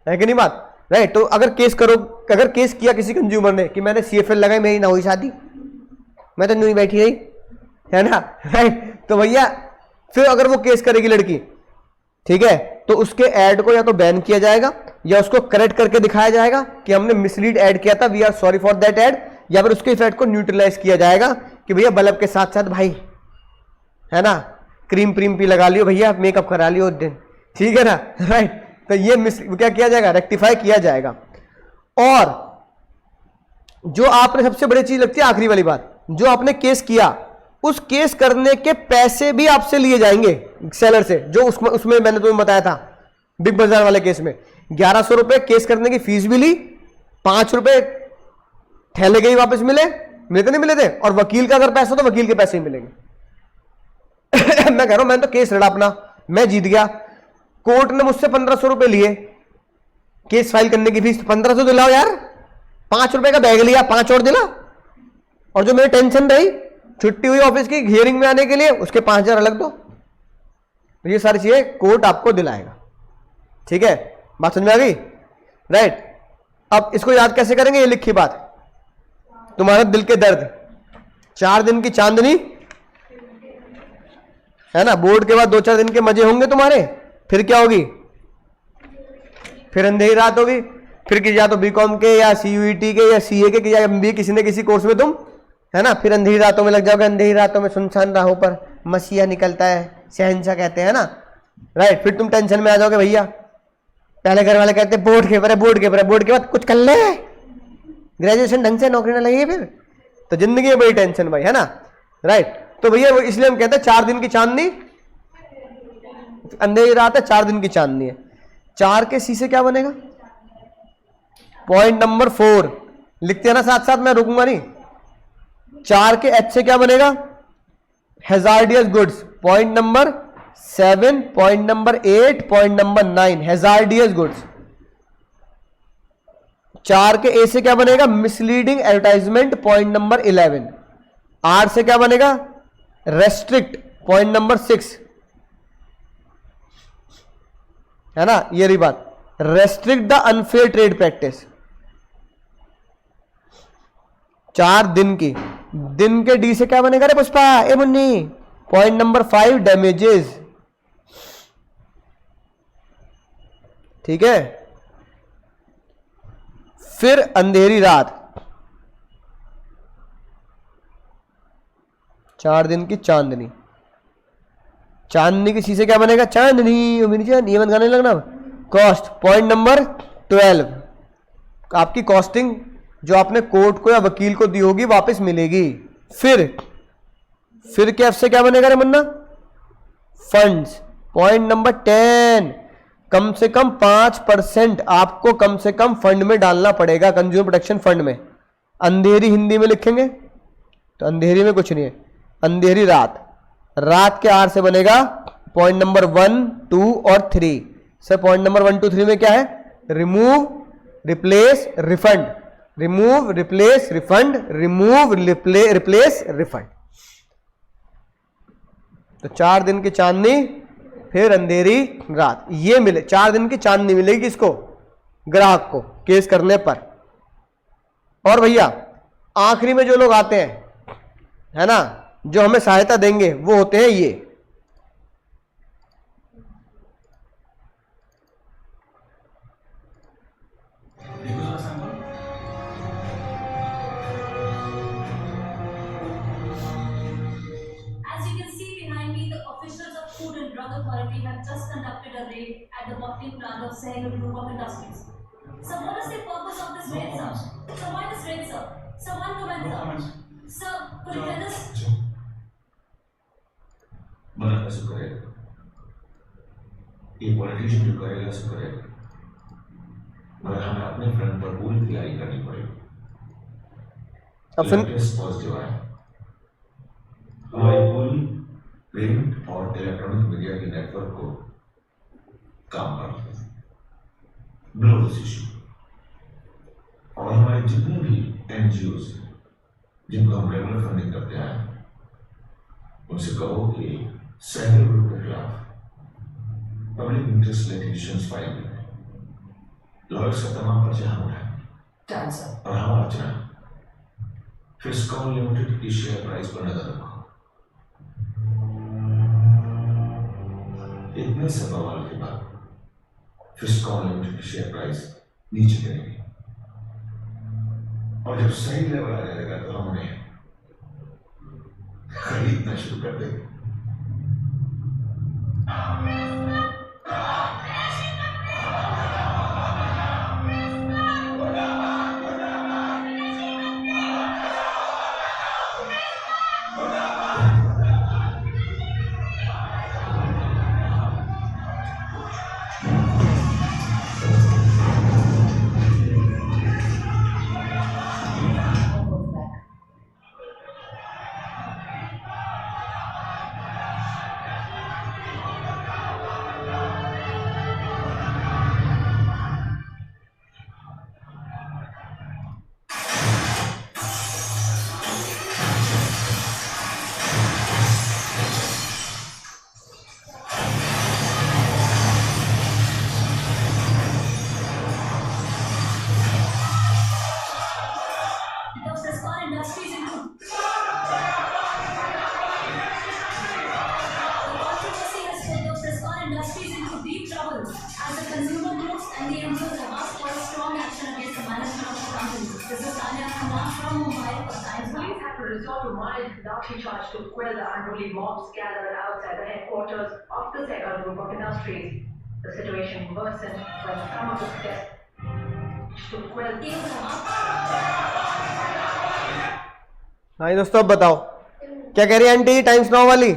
है कि नहीं बात, राइट। तो अगर केस करो, अगर केस किया किसी कंज्यूमर ने कि मैंने सीएफएल लगाई मेरी ना हुई शादी, मैं तो नहीं बैठी रही, है ना, राइट। तो भैया फिर अगर वो केस करेगी लड़की, ठीक है, तो उसके ऐड को या तो बैन किया जाएगा या उसको करेक्ट करके दिखाया जाएगा कि हमने मिसलीड ऐड किया था, we are sorry for that ad, या फिर उसके इफेक्ट को न्यूट्रलाइज किया जाएगा कि भैया बल्ब के साथ साथ भाई, है ना, क्रीम प्रीम भी लगा लियो भैया, मेकअप करा लियो उस दिन, ठीक है ना, राइट। तो ये क्या किया जाएगा? रेक्टिफाई किया जाएगा। और जो आपने सबसे बड़ी चीज लगती है, आखिरी वाली बात, जो आपने केस किया उस केस करने के पैसे भी आपसे लिए जाएंगे सेलर से, जो उसमें मैंने तुम्हें बताया था बिग बाजार वाले केस में 1100 रुपए केस करने की फीस भी ली, 5 रुपए ठेले के ही वापस मिले तो नहीं मिले थे, और वकील का अगर पैसा तो वकील के पैसे ही मिलेंगे। मैं कह रहा हूं मैंने तो केस लड़ा अपना, मैं जीत गया, कोर्ट ने मुझसे 1500 रुपए लिए केस फाइल करने की फीस, 1500 दिलाओ यार, 5 रुपए का बैग लिया, 5 और दिला, और जो मेरी टेंशन रही छुट्टी हुई ऑफिस की हियरिंग में आने के लिए उसके 5000 अलग दो। तो ये सारी चीजें कोर्ट आपको दिलाएगा, ठीक है, बात समझ में आ गई, राइट। अब इसको याद कैसे करेंगे? ये लिखी बात, तुम्हारे दिल के दर्द, 4 दिन की चांदनी, है ना, बोर्ड के बाद 2-4 दिन के मजे होंगे तुम्हारे, फिर क्या होगी? फिर अंधेरी रात होगी, फिर या तो बीकॉम के या सीयूईटी के या सीए के या एमबीए किसी न किसी कोर्स में तुम, है ना, फिर अंधेरी रातों में लग जाओगे, अंधेरी रातों में सुनसान राहों पर मसीहा निकलता है, शहंशाह कहते हैं ना, राइट। फिर तुम टेंशन में आ जाओगे भैया, पहले घर वाले कहते हैं बोर्ड के बाद कुछ कर ले, ग्रेजुएशन ढंग से नौकरी ना लगी, फिर तो जिंदगी में बड़ी टेंशन भाई, है ना, राइट। तो भैया वो इसलिए हम कहते हैं 4 दिन की चांदनी, अंधेरी रात है 4 दिन की चांदनी है। 4 के सी से क्या बनेगा? पॉइंट नंबर 4 लिखते हैं ना साथ साथ, मैं रुकूंगा नहीं। 4 के एच से क्या बनेगा? Hazardous goods, point number 7, point number 8, point number 9, hazardous goods. 4 के ए से क्या बनेगा? Misleading advertisement, point number 11। 8 से क्या बनेगा? रेस्ट्रिक्ट, पॉइंट नंबर 6, है ना, ये रही बात, restrict the unfair trade practice. 4 दिन की, दिन के डी से क्या बनेगा रे पुष्पा, ए मुन्नी, पॉइंट नंबर 5, डैमेजेस, ठीक है। फिर अंधेरी रात, 4 दिन की चांदनी, चांदनी की सी से क्या बनेगा? चांदनी ये बन गाने लगना। कॉस्ट, पॉइंट नंबर 12, आपकी कॉस्टिंग जो आपने कोर्ट को या वकील को दी होगी वापस मिलेगी। फिर के एफ से क्या बनेगा रे मुन्ना? फंड्स। पॉइंट नंबर 10, कम से कम 5% आपको कम से कम फंड में डालना पड़ेगा, कंज्यूमर प्रोटेक्शन फंड में। अंधेरी हिंदी में लिखेंगे तो अंधेरी में कुछ नहीं है, अंधेरी रात, रात के आर से बनेगा पॉइंट नंबर 1, 2 और 3। सर पॉइंट नंबर 1, 2, 3 में क्या है? Remove, replace, refund, remove, replace, refund, remove, replace, refund. तो 4 दिन की चांदनी, फिर अंधेरी रात, ये मिले 4 दिन की चांदनी मिलेगी किसको? ग्राहक को, केस करने पर। और भैया आखिरी में जो लोग आते हैं है ना, जो हमें सहायता देंगे, वो होते हैं ये। As you can see behind me, the officials of Food and Drug Authority have just conducted a raid at the bottling plant of Sehgal Group of Industries. So what is the purpose of this raid, sir? So why this raid, sir? So one comment, sir. Sir, could you tell us? मना कैसे करेगा? ये politician जो करेगा सो करेगा, मगर हमें अपने फ्रंट पर पूरी तैयारी करनी पड़ेगी। अब सुन, टेस्ट पॉजिटिव आया, हमारी पूरी प्रिंट और इलेक्ट्रॉनिक मीडिया के नेटवर्क को काम करना है, ब्लो दिस इशू। और हमारे जितने भी एनजीओ जिनको हम रेगुलर फंडिंग करते हैं, उनसे कहो कि सहगल ग्रुप के खिलाफ पब्लिक इंटरेस्ट लिटिगेशंस फाइल करें, लॉयर्स का तमाम पर्चे हम उठाएंगे और हमारा चुनाव फिस्कॉन लिमिटेड की शेयर प्राइस पर नजर रखो। इतने से बवाल के बाद फिस्कॉन लिमिटेड की शेयर प्राइस नीचे गिरेगी और जब सही लेवल आ जाएगा तो हम उन्हें खरीदना शुरू कर देंगे। Resort to mild lathi charge to quell the unruly mobs gathered outside the headquarters of the Sehgal Group of Industries. The situation worsened when some of the protests to quell the हाँ जी दोस्तों, अब बताओ क्या कह रही है aunty? Times now वाली,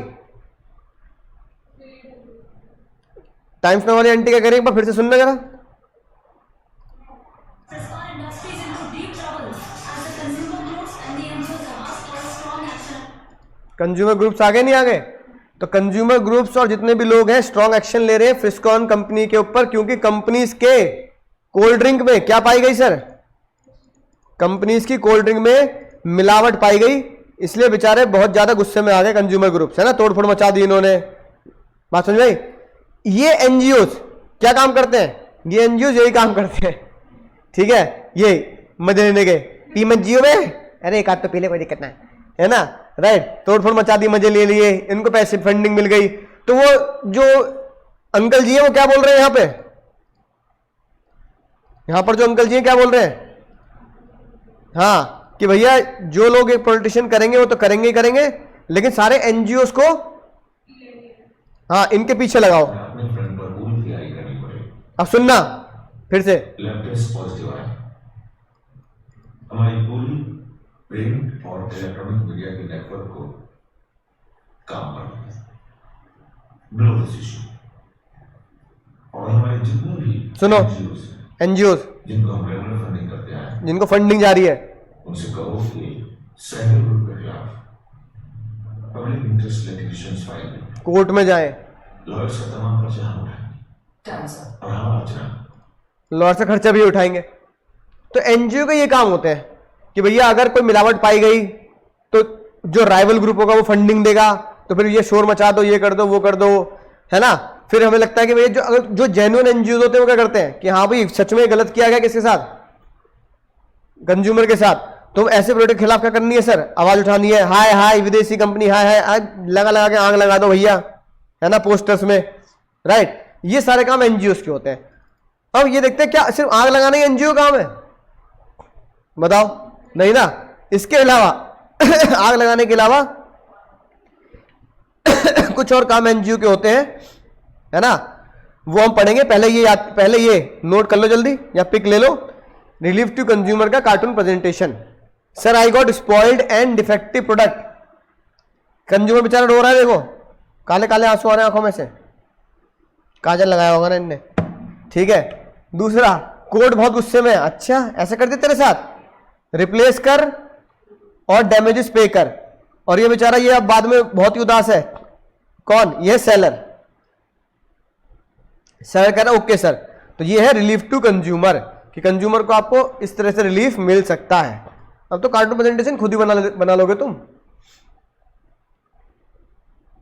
times now वाली आंटी क्या कह रही है? एक बार फिर से सुनना जरा। कंज्यूमर ग्रुप्स आगे नहीं आगे? तो कंज्यूमर ग्रुप्स और जितने भी लोग हैं स्ट्रॉन्ग एक्शन ले रहे हैं फिस्कॉन कंपनी के ऊपर, क्योंकि कंपनीज के कोल्ड ड्रिंक में क्या पाई गई सर? कंपनीज की कोल्ड ड्रिंक में मिलावट पाई गई, इसलिए बेचारे बहुत ज्यादा गुस्से में आ गए कंज्यूमर ग्रुप्स, है ना, तोड़फोड़ मचा दी इन्होंने। बात समझ आई? ये एनजीओ क्या काम करते हैं? ये एनजीओ यही काम करते हैं, ठीक है, ये मजे लेने के टीम एनजीओ में, अरे एक आध तो पीले कोई दिक्कत ना है ना, राइट, तोड़फोड़ मचा दी, मजे ले लिए, इनको पैसे फंडिंग मिल गई। तो वो जो अंकल जी है वो क्या बोल रहे हैं यहां पर जो अंकल जी हैं क्या बोल रहे हैं? हाँ, कि भैया जो लोग एक पॉलिटिशियन करेंगे वो तो करेंगे ही करेंगे, लेकिन सारे एनजीओ को हाँ इनके पीछे लगाओ। अब सुनना फिर से, लैब टेस्ट पॉजिटिव आया, हमारी पूरी प्रिंट और इलेक्ट्रॉनिक मीडिया के नेटवर्क को काम करना है। Below this issue. और हमारे जितने भी सुनो, NGOs हैं, एनजीओ जिनको हम रेगुलर फंडिंग करते हैं, जिनको फंडिंग जा रही है, उनसे कहो कि सैलरी ग्रुप के खिलाफ पब्लिक इंटरेस्ट लिटिगेशंस फाइल में कोर्ट में जाएं, लॉयर्स का तमाम खर्चा हम उठाएंगे Done, sir. और हम अर्चना लॉयर से खर्चा भी उठाएंगे। तो एनजीओ का ये काम होते हैं कि भैया अगर कोई मिलावट पाई गई तो जो राइवल ग्रुप होगा वो फंडिंग देगा, तो फिर ये शोर मचा दो, ये कर दो, वो कर दो, है ना। फिर हमें लगता है कि भैया जो जेन्युइन एनजीओ होते हैं वो क्या करते हैं कि हाँ भाई सच में गलत किया गया, किसके साथ, कंज्यूमर के साथ, तो ऐसे प्रोडक्ट के खिलाफ क्या करनी है सर, आवाज उठानी है, हाय हाय विदेशी कंपनी, हाय हाय, आज लगा लगा के आग लगा दो भैया, है ना, पोस्टर्स में, राइट। ये सारे काम एनजीओ के होते हैं। अब ये देखते हैं क्या सिर्फ आग लगाना ही एनजीओ काम है, बताओ, नहीं ना। इसके अलावा आग लगाने के अलावा कुछ और काम एनजीओ के होते हैं, है ना, वो हम पढ़ेंगे। पहले ये नोट कर लो जल्दी या पिक ले लो। रिलीफ टू कंज्यूमर का cartoon presentation. Sir I got spoiled and defective product. Consumer बेचारा रो रहा है, देखो काले काले आंसू आ रहे हैं आंखों में से, काजल लगाया होगा ना इनने, ठीक है। दूसरा, कोड बहुत गुस्से में है, अच्छा ऐसा कर दे तेरे साथ, रिप्लेस कर और डैमेजेस पे कर। और ये बेचारा ये अब बाद में बहुत ही उदास है, कौन, ये सेलर। सेलर कह रहा है ओके सर। तो ये है रिलीफ टू कंज्यूमर, कि कंज्यूमर को आपको इस तरह से रिलीफ मिल सकता है। अब तो कार्टून प्रेजेंटेशन खुद ही बना लोगे तुम।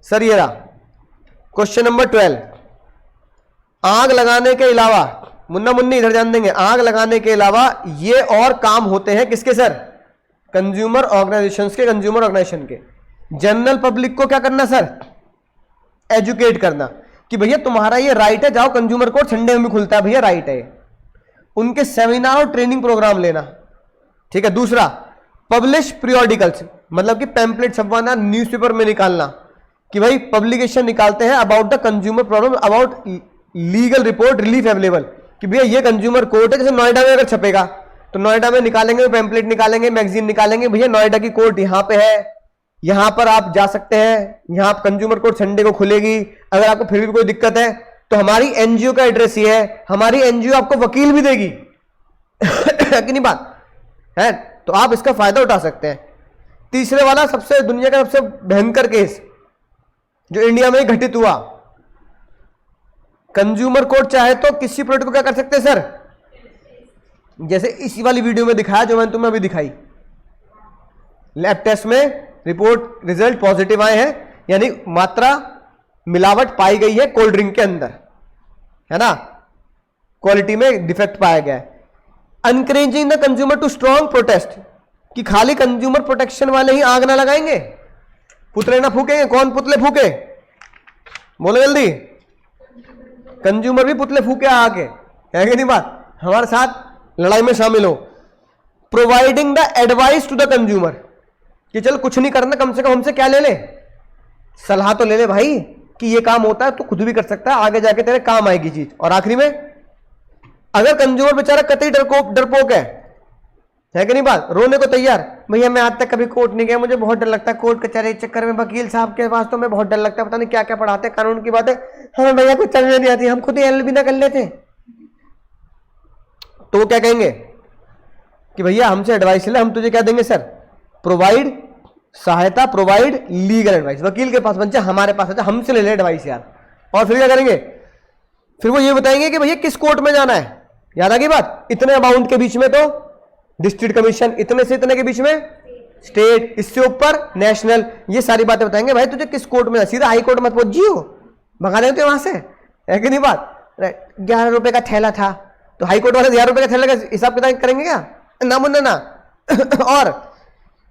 सर ये रहा क्वेश्चन नंबर 12। आग लगाने के अलावा, मुन्ना मुन्नी इधर जान देंगे, आग लगाने के अलावा ये और काम होते हैं किसके सर, कंज्यूमर ऑर्गेनाइजेशंस के, कंज्यूमर ऑर्गेनाइजेशन के। जनरल पब्लिक को क्या करना सर, एजुकेट करना कि भैया तुम्हारा ये राइट है, जाओ कंज्यूमर कोर्ट संडे में भी खुलता है भैया, राइट है। उनके सेमिनार और ट्रेनिंग प्रोग्राम लेना, ठीक है। दूसरा, पब्लिश पीरियोडिकल्स, मतलब कि पैम्पलेट छपवाना, न्यूज़पेपर में निकालना कि भाई पब्लिकेशन निकालते हैं about the consumer problem, about legal report relief available, कि भैया ये कंज्यूमर कोर्ट है। जैसे नोएडा में अगर छपेगा तो नोएडा में निकालेंगे, पैम्पलेट निकालेंगे, मैगजीन निकालेंगे, भैया नोएडा की कोर्ट यहां पे है, यहां पर आप जा सकते हैं, यहां कंज्यूमर कोर्ट संडे को खुलेगी। अगर आपको फिर भी कोई दिक्कत है तो हमारी एनजीओ का एड्रेस ये है, हमारी एनजीओ आपको वकील भी देगी है कि नहीं बात है, तो आप इसका फायदा उठा सकते हैं। तीसरे वाला, सबसे दुनिया का सबसे भयंकर केस जो इंडिया में घटित हुआ, कंज्यूमर कोर्ट चाहे तो किसी प्रोडक्ट को क्या कर सकते हैं सर, जैसे इसी वाली वीडियो में दिखाया जो मैंने तुम्हें अभी दिखाई, लैब टेस्ट में रिपोर्ट रिजल्ट पॉजिटिव आए हैं, यानी मात्रा मिलावट पाई गई है कोल्ड ड्रिंक के अंदर, है ना, क्वालिटी में डिफेक्ट पाया गया है। Encouraging the consumer to strong protest, कि खाली कंज्यूमर प्रोटेक्शन वाले ही आग ना लगाएंगे, पुतले ना फूकेंगे। कौन पुतले फूके, बोलो जल्दी, कंज्यूमर भी पुतले फूके आके, है कि नहीं बात, हमारे साथ लड़ाई में शामिल हो। Providing the advice to the consumer, कि चल कुछ नहीं करना, कम से कम हमसे क्या ले ले, सलाह तो ले ले भाई कि ये काम होता है तो खुद भी कर सकता है, आगे जाके तेरे काम आएगी चीज। और आखिरी में, अगर कंज्यूमर बेचारा कतई डरपोक है कि नहीं बात, रोने को तैयार, भैया मैं आज तक कभी कोर्ट नहीं गया, मुझे बहुत डर लगता है कोर्ट कचहरी चक्कर में, वकील साहब के पास तो मैं बहुत डर लगता है, पता नहीं क्या क्या पढ़ाते हैं, कानून की बातें हमें भैया कुछ समझ नहीं आती, हम खुद ही एलएलबी ना कर लेते। तो वो क्या कहेंगे कि भैया हमसे एडवाइस ले, हम तुझे क्या देंगे सर, प्रोवाइड सहायता, प्रोवाइड लीगल एडवाइस। वकील के पास बच्चा हमारे पास अच्छा, हमसे ले ले एडवाइस यार। और फिर क्या करेंगे, फिर वो ये बताएंगे कि भैया किस कोर्ट में जाना है, याद आ गई बात, इतने अमाउंट के बीच में तो डिस्ट्रिक्ट कमीशन, इतने से इतने के बीच में स्टेट, इससे ऊपर नेशनल, ये सारी बातें बताएंगे। भाई तुझे किस कोर्ट में, सीधा हाई कोर्ट मत पहुंच जियो, भगा देते वहां से, है कि नहीं बात। 11 रुपए का थैला था तो हाई कोर्ट वाले 11 रुपए का थैला का हिसाब किताब करेंगे क्या, ना मुन्ना ना। और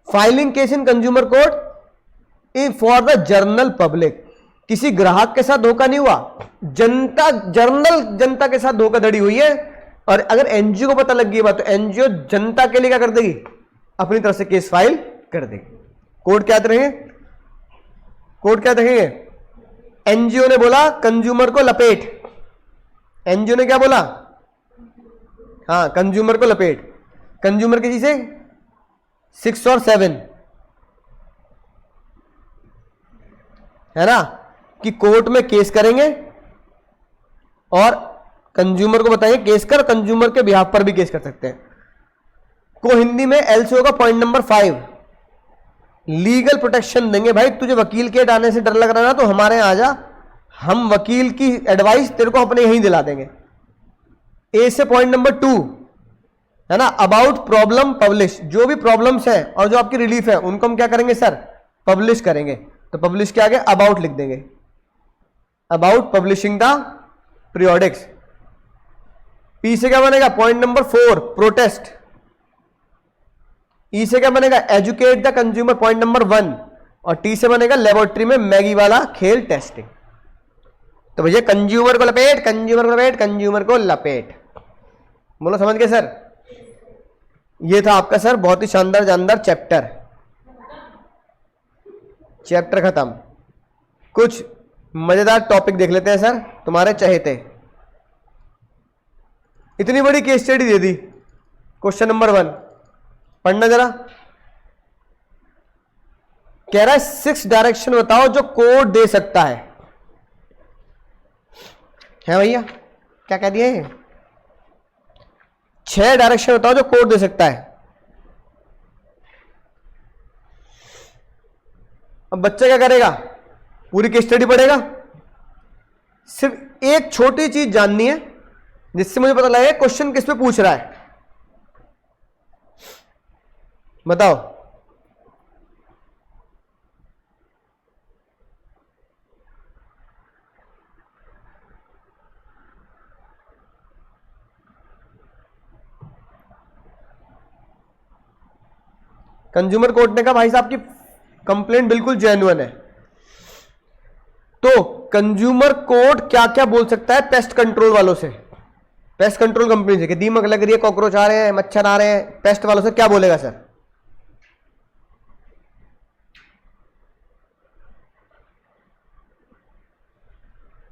filing case in consumer court for the journal public, किसी ग्राहक के साथ धोखा नहीं हुआ, जनता, जर्नल जनता के साथ धोखाधड़ी हुई है। और अगर एनजीओ को पता लग गई बात तो एनजीओ जनता के लिए क्या कर देगी, अपनी तरफ से केस फाइल कर देगी। कोर्ट क्या देखेंगे, कोर्ट क्या देखेंगे, एनजीओ ने बोला कंज्यूमर को लपेट, एनजीओ ने क्या बोला, हाँ कंज्यूमर को लपेट, कंज्यूमर किसी से 6 और 7, है ना, कि कोर्ट में केस करेंगे और कंज्यूमर को बताइए केस कर, कंज्यूमर के बिहाफ पर भी केस कर सकते हैं। को हिंदी में एलसी होगा पॉइंट नंबर 5, लीगल प्रोटेक्शन देंगे। भाई तुझे वकील के आने से डर लग रहा है ना, तो हमारे यहाँ आ जा, हम वकील की एडवाइस तेरे को अपने यहीं दिला देंगे। ए से पॉइंट नंबर 2, है ना, अबाउट प्रॉब्लम पब्लिश, जो भी प्रॉब्लम्स हैं और जो आपकी रिलीफ है उनको हम क्या करेंगे सर, पब्लिश करेंगे। तो पब्लिश के आगे अबाउट लिख देंगे, अबाउट पब्लिशिंग द पीरियोडिक्स। पी से क्या बनेगा, पॉइंट नंबर 4, प्रोटेस्ट। ई से क्या बनेगा, educate the consumer, point number 1। और टी से बनेगा लेबोरेटरी में मैगी वाला खेल, टेस्टिंग। तो भैया कंज्यूमर को लपेट, कंज्यूमर को लपेट, कंज्यूमर को लपेट, बोलो समझ गए सर। ये था आपका सर बहुत ही शानदार जानदार चैप्टर, चैप्टर खत्म। कुछ मजेदार टॉपिक देख लेते हैं सर, तुम्हारे चहेते। इतनी बड़ी केस स्टडी दे दी। क्वेश्चन नंबर 1 पढ़ना जरा। कह रहा है 6 डायरेक्शन बताओ जो कोड दे सकता है भैया, क्या कह दिया है, 6 डायरेक्शन बताओ जो कोड दे सकता है। अब बच्चा क्या करेगा, पूरी केस स्टडी पढ़ेगा। सिर्फ एक छोटी चीज जाननी है जिससे मुझे पता लगे क्वेश्चन किस पे पूछ रहा है। बताओ, कंज्यूमर कोर्ट ने कहा भाई साहब की कंप्लेंट बिल्कुल जेन्युइन है, तो कंज्यूमर कोर्ट क्या क्या बोल सकता है पेस्ट कंट्रोल वालों से, पेस्ट कंट्रोल कंपनी से, कि दीमक लग रही है, कॉकरोच आ रहे हैं, मच्छर आ रहे हैं, पेस्ट वालों से क्या बोलेगा सर।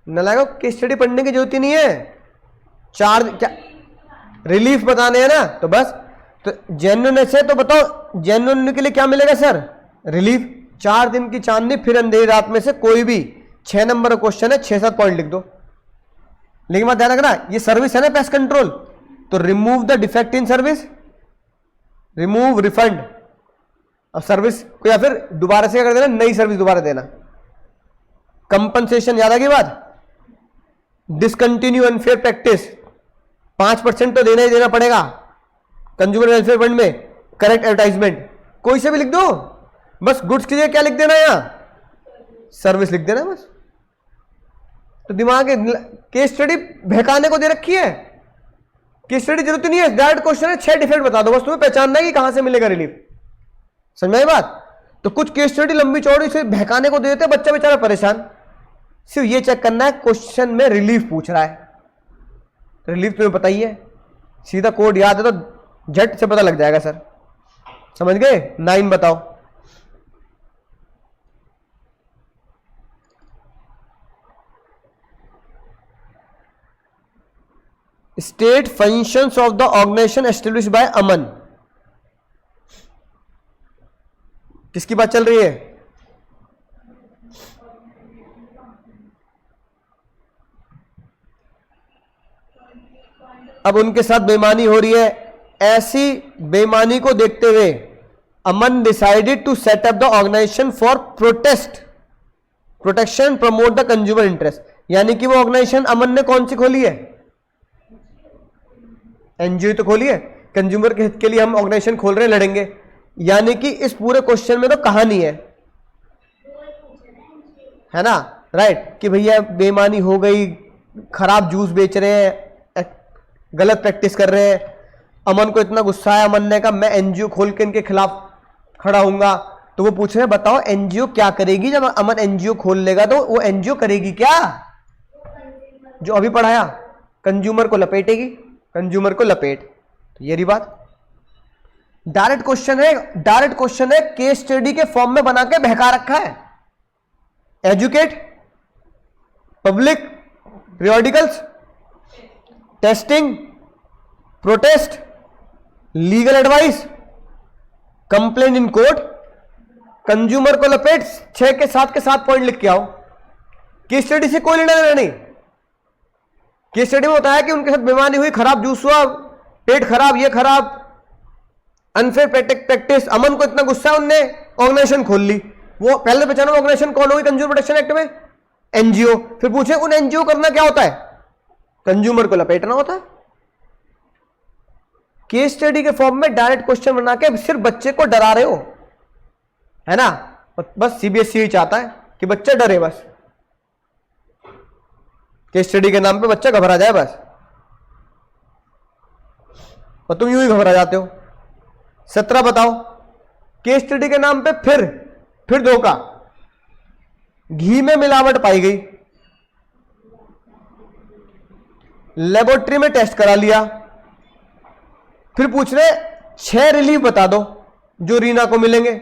न लगा केस स्टडी पढ़ने की जरूरत ही नहीं है, 4 क्या रिलीफ बताने हैं ना, तो बस। तो जेन्युइन से तो बताओ, जेन्युइन के लिए क्या मिलेगा सर, रिलीफ। 4 दिन की चांदनी फिर अंधेरी रात में से कोई भी 6 नंबर का क्वेश्चन है, 6-7 पॉइंट लिख दो। लेकिन बात ध्यान रखना, ये सर्विस है ना पेस्ट कंट्रोल, तो remove the defect in service, remove refund. अब सर्विस को या फिर दोबारा से कर देना, नई सर्विस दोबारा देना। कंपनसेशन, याद आ गई बात। डिसकंटिन्यू अनफेयर प्रैक्टिस, 5% तो देना ही देना पड़ेगा कंज्यूमर वेलफेयर फंड में। करेक्ट एडवर्टाइजमेंट, कोई से भी लिख दो, बस गुड्स के लिए क्या लिख देना, यहां सर्विस लिख देना बस। तो दिमाग केस स्टडी बहकाने को दे रखी है, केस स्टडी जरूरत नहीं है, डायरेक्ट क्वेश्चन है, 6 डिफेक्ट बता दो, बस तुम्हें पहचानना है कि कहां से मिलेगा रिलीफ। समझ में आई बात। तो कुछ केस स्टडी लंबी चौड़ी से बहकाने को दे देते, बच्चा बेचारा परेशान। सिर्फ ये चेक करना है क्वेश्चन में रिलीफ पूछ रहा है, रिलीफ तुम्हें पता ही है, सीधा कोड याद है तो झट से पता लग जाएगा सर। समझ गए। 9 बताओ। State functions of the organisation established by Aman, किसकी बात चल रही है। अब उनके साथ बेईमानी हो रही है, ऐसी बेईमानी को देखते हुए Aman decided to set up the organisation for protection promote the consumer interest. यानी कि वो ऑर्गेनाइजेशन अमन ने कौन सी खोली है, एनजीओ तो खोली है, कंज्यूमर के हित के लिए हम ऑर्गेनाइजेशन खोल रहे हैं, लड़ेंगे। यानी कि इस पूरे क्वेश्चन में तो कहानी है ना, राइट, कि भैया बेईमानी हो गई, खराब जूस बेच रहे हैं, गलत प्रैक्टिस कर रहे हैं। अमन को इतना गुस्सा है, अमन ने कहा मैं एनजीओ खोल के इनके खिलाफ खड़ा होऊंगा। तो वो पूछ रहे हैं बताओ एनजीओ क्या करेगी, जब अमन एनजीओ खोल लेगा तो वो एनजीओ करेगी क्या, जो अभी पढ़ाया, कंज्यूमर को लपेटेगी, कंज्यूमर को लपेट। तो ये रही बात। डायरेक्ट क्वेश्चन है, केस स्टडी के फॉर्म में बना के बहका रखा है। Educate, public, periodicals, testing, protest, legal advice, complain in court, consumer को लपेट, 6 के 7 पॉइंट लिख के आओ। केस स्टडी से कोई लेना देना नहीं। केस स्टडी में होता है कि उनके साथ बीमारी हुई, खराब जूस हुआ, पेट खराब, ये खराब, अनफेयर प्रैक्टिस। अमन को इतना गुस्सा, उनने ऑर्गेनाइजेशन खोल ली। वो पहले पहचानो ऑर्गेनाइजेशन कौन होगी कंज्यूमर प्रोटेक्शन एक्ट में? एनजीओ। फिर पूछे उन एनजीओ करना क्या होता है? कंज्यूमर को लपेटना होता है। केस स्टडी के फॉर्म में डायरेक्ट क्वेश्चन बना के सिर्फ बच्चे को डरा रहे हो, है ना? बस सीबीएसई चाहता है कि बच्चा डरे, बस केस स्टडी के नाम पे बच्चा घबरा जाए बस, और तुम यूं ही घबरा जाते हो। 17 बताओ, केस स्टडी के नाम पे फिर धोखा। घी में मिलावट पाई गई, लेबोरेटरी में टेस्ट करा लिया, फिर पूछ रहे 6 रिलीफ बता दो जो रीना को मिलेंगे।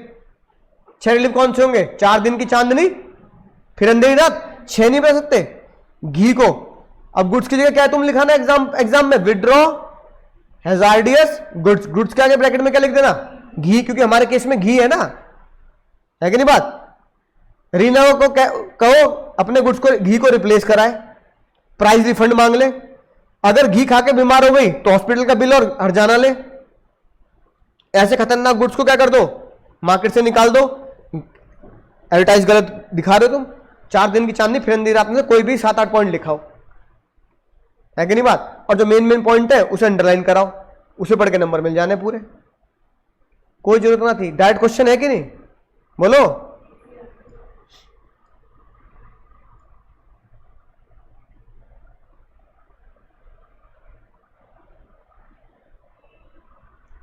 6 रिलीफ कौन से होंगे? 4 दिन की चांदनी, फिर अंधेरी रात, 6 नहीं बता सकते। घी को अब गुड्स की जगह क्या है तुम लिखाना एग्जाम में? Withdraw hazardous goods. गुड्स के आगे ब्रैकेट में क्या लिख देना? घी, क्योंकि हमारे केस में घी है ना, है कि नहीं बात? रीना को कहो अपने गुड्स को, घी को रिप्लेस कराए, प्राइस रिफंड मांग ले। अगर घी खा के बीमार हो गई तो हॉस्पिटल का बिल और हर्जाना ले। ऐसे खतरनाक गुड्स को क्या कर दो? मार्केट से निकाल दो। एडवर्टाइज गलत दिखा रहे हो तुम। 4 दिन की चांदनी, फिर अंधेरी रात में से कोई भी 7-8 पॉइंट लिखाओ, है कि नहीं बात? और जो मेन पॉइंट है उसे अंडरलाइन कराओ, उसे पढ़ के नंबर मिल जाने पूरे। कोई जरूरत ना थी। डायरेक्ट क्वेश्चन है कि नहीं? बोलो।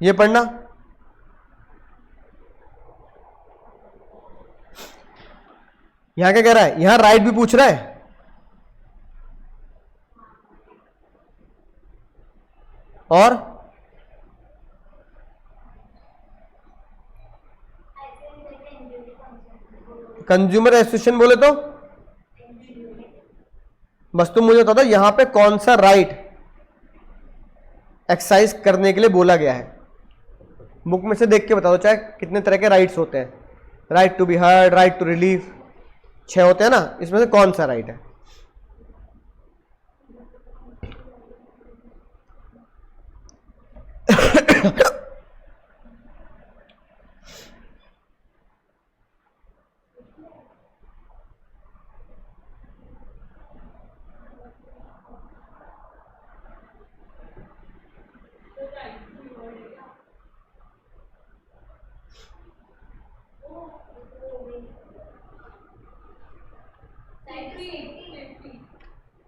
ये पढ़ना। यहां क्या कह रहा है? यहां राइट भी पूछ रहा है, और कंज्यूमर एसोसिएशन बोले तो बस तुम मुझे बता दो यहां पे कौन सा राइट एक्सरसाइज करने के लिए बोला गया है। बुक में से देख के बता दो चाहे कितने तरह के राइट्स होते हैं। Right to be heard, right to relief, 6 होते हैं ना, इसमें से कौन सा राइट है?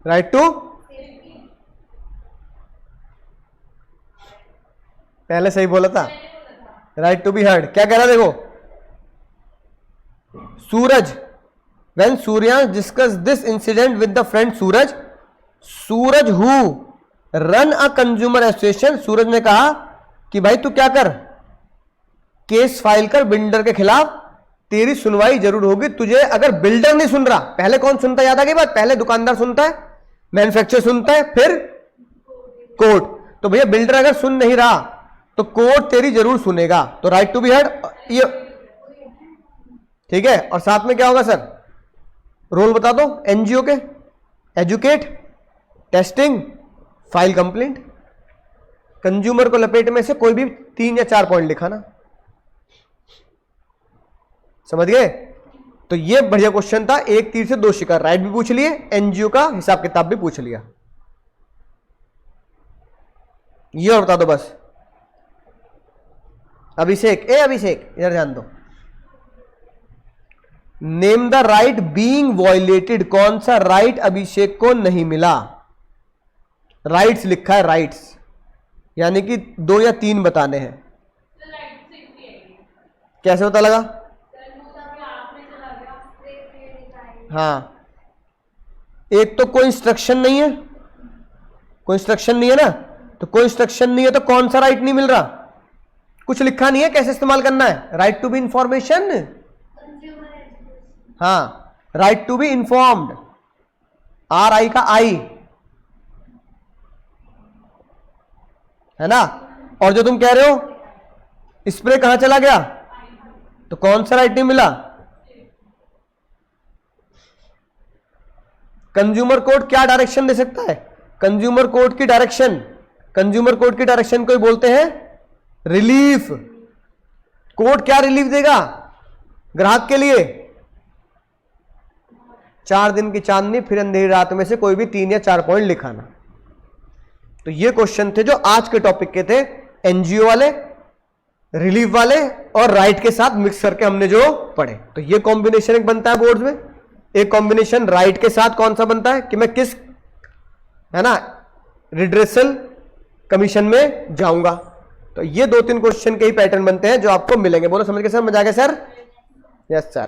राइट टू, पहले सही बोला था, राइट टू बी हर्ड। क्या कह रहा देखो, Suraj, when Suryansh discuss this incident with the friend Suraj, Suraj who run a consumer association, Suraj ने कहा कि भाई तू क्या कर, केस फाइल कर बिल्डर के खिलाफ, तेरी सुनवाई जरूर होगी। तुझे अगर बिल्डर नहीं सुन रहा, पहले कौन सुनता, याद आ गई बात? पहले दुकानदार सुनता है, मैन्युफैक्चरर सुनता है, फिर कोर्ट। तो भैया बिल्डर अगर सुन नहीं रहा तो कोर्ट तेरी जरूर सुनेगा। तो राइट टू बी हर्ड ये ठीक है। और साथ में क्या होगा सर? रोल बता दो एनजीओ के, educate, testing, file complaint. Consumer को लपेट में से कोई भी 3 या 4 पॉइंट लिखाना। समझ गए? तो ये बढ़िया क्वेश्चन था, एक तीर से 2 शिकार। राइट भी पूछ लिए, एनजीओ का हिसाब किताब भी पूछ लिया। ये और बता दो बस। अभिषेक, अभिषेक इधर ध्यान दो। Name the right being violated. कौन सा राइट अभिषेक को नहीं मिला? राइट्स लिखा है, राइट्स, यानी कि 2 या 3 बताने हैं। कैसे पता लगा? हाँ, एक तो कोई इंस्ट्रक्शन नहीं है, कोई इंस्ट्रक्शन नहीं है ना, तो कोई इंस्ट्रक्शन नहीं है तो कौन सा राइट नहीं मिल रहा? कुछ लिखा नहीं है कैसे इस्तेमाल करना है। राइट टू बी इंफॉर्मेशन, हाँ, right to be informed, RI का I है ना। और जो तुम कह रहे हो स्प्रे कहां चला गया? तो कौन सा राइट नहीं मिला? कंज्यूमर कोर्ट क्या डायरेक्शन दे सकता है? कंज्यूमर कोर्ट की डायरेक्शन, कंज्यूमर कोर्ट की डायरेक्शन को बोलते हैं रिलीफ। कोर्ट क्या रिलीफ देगा ग्राहक के लिए? 4 दिन की चांदनी फिर अंधेरी रात में से कोई भी 3 या 4 पॉइंट लिखाना। तो ये क्वेश्चन थे जो आज के टॉपिक के थे, एनजीओ वाले, रिलीफ वाले और राइट के साथ मिक्स करके हमने जो पढ़े। तो ये कॉम्बिनेशन एक बनता है बोर्ड में। एक कॉम्बिनेशन राइट के साथ कौन सा बनता है कि मैं किस, है ना, रिड्रेसल कमीशन में जाऊंगा। तो ये 2-3 क्वेश्चन के ही पैटर्न बनते हैं जो आपको मिलेंगे। बोलो समझ के सर? मजा आ गया सर? Yes sir.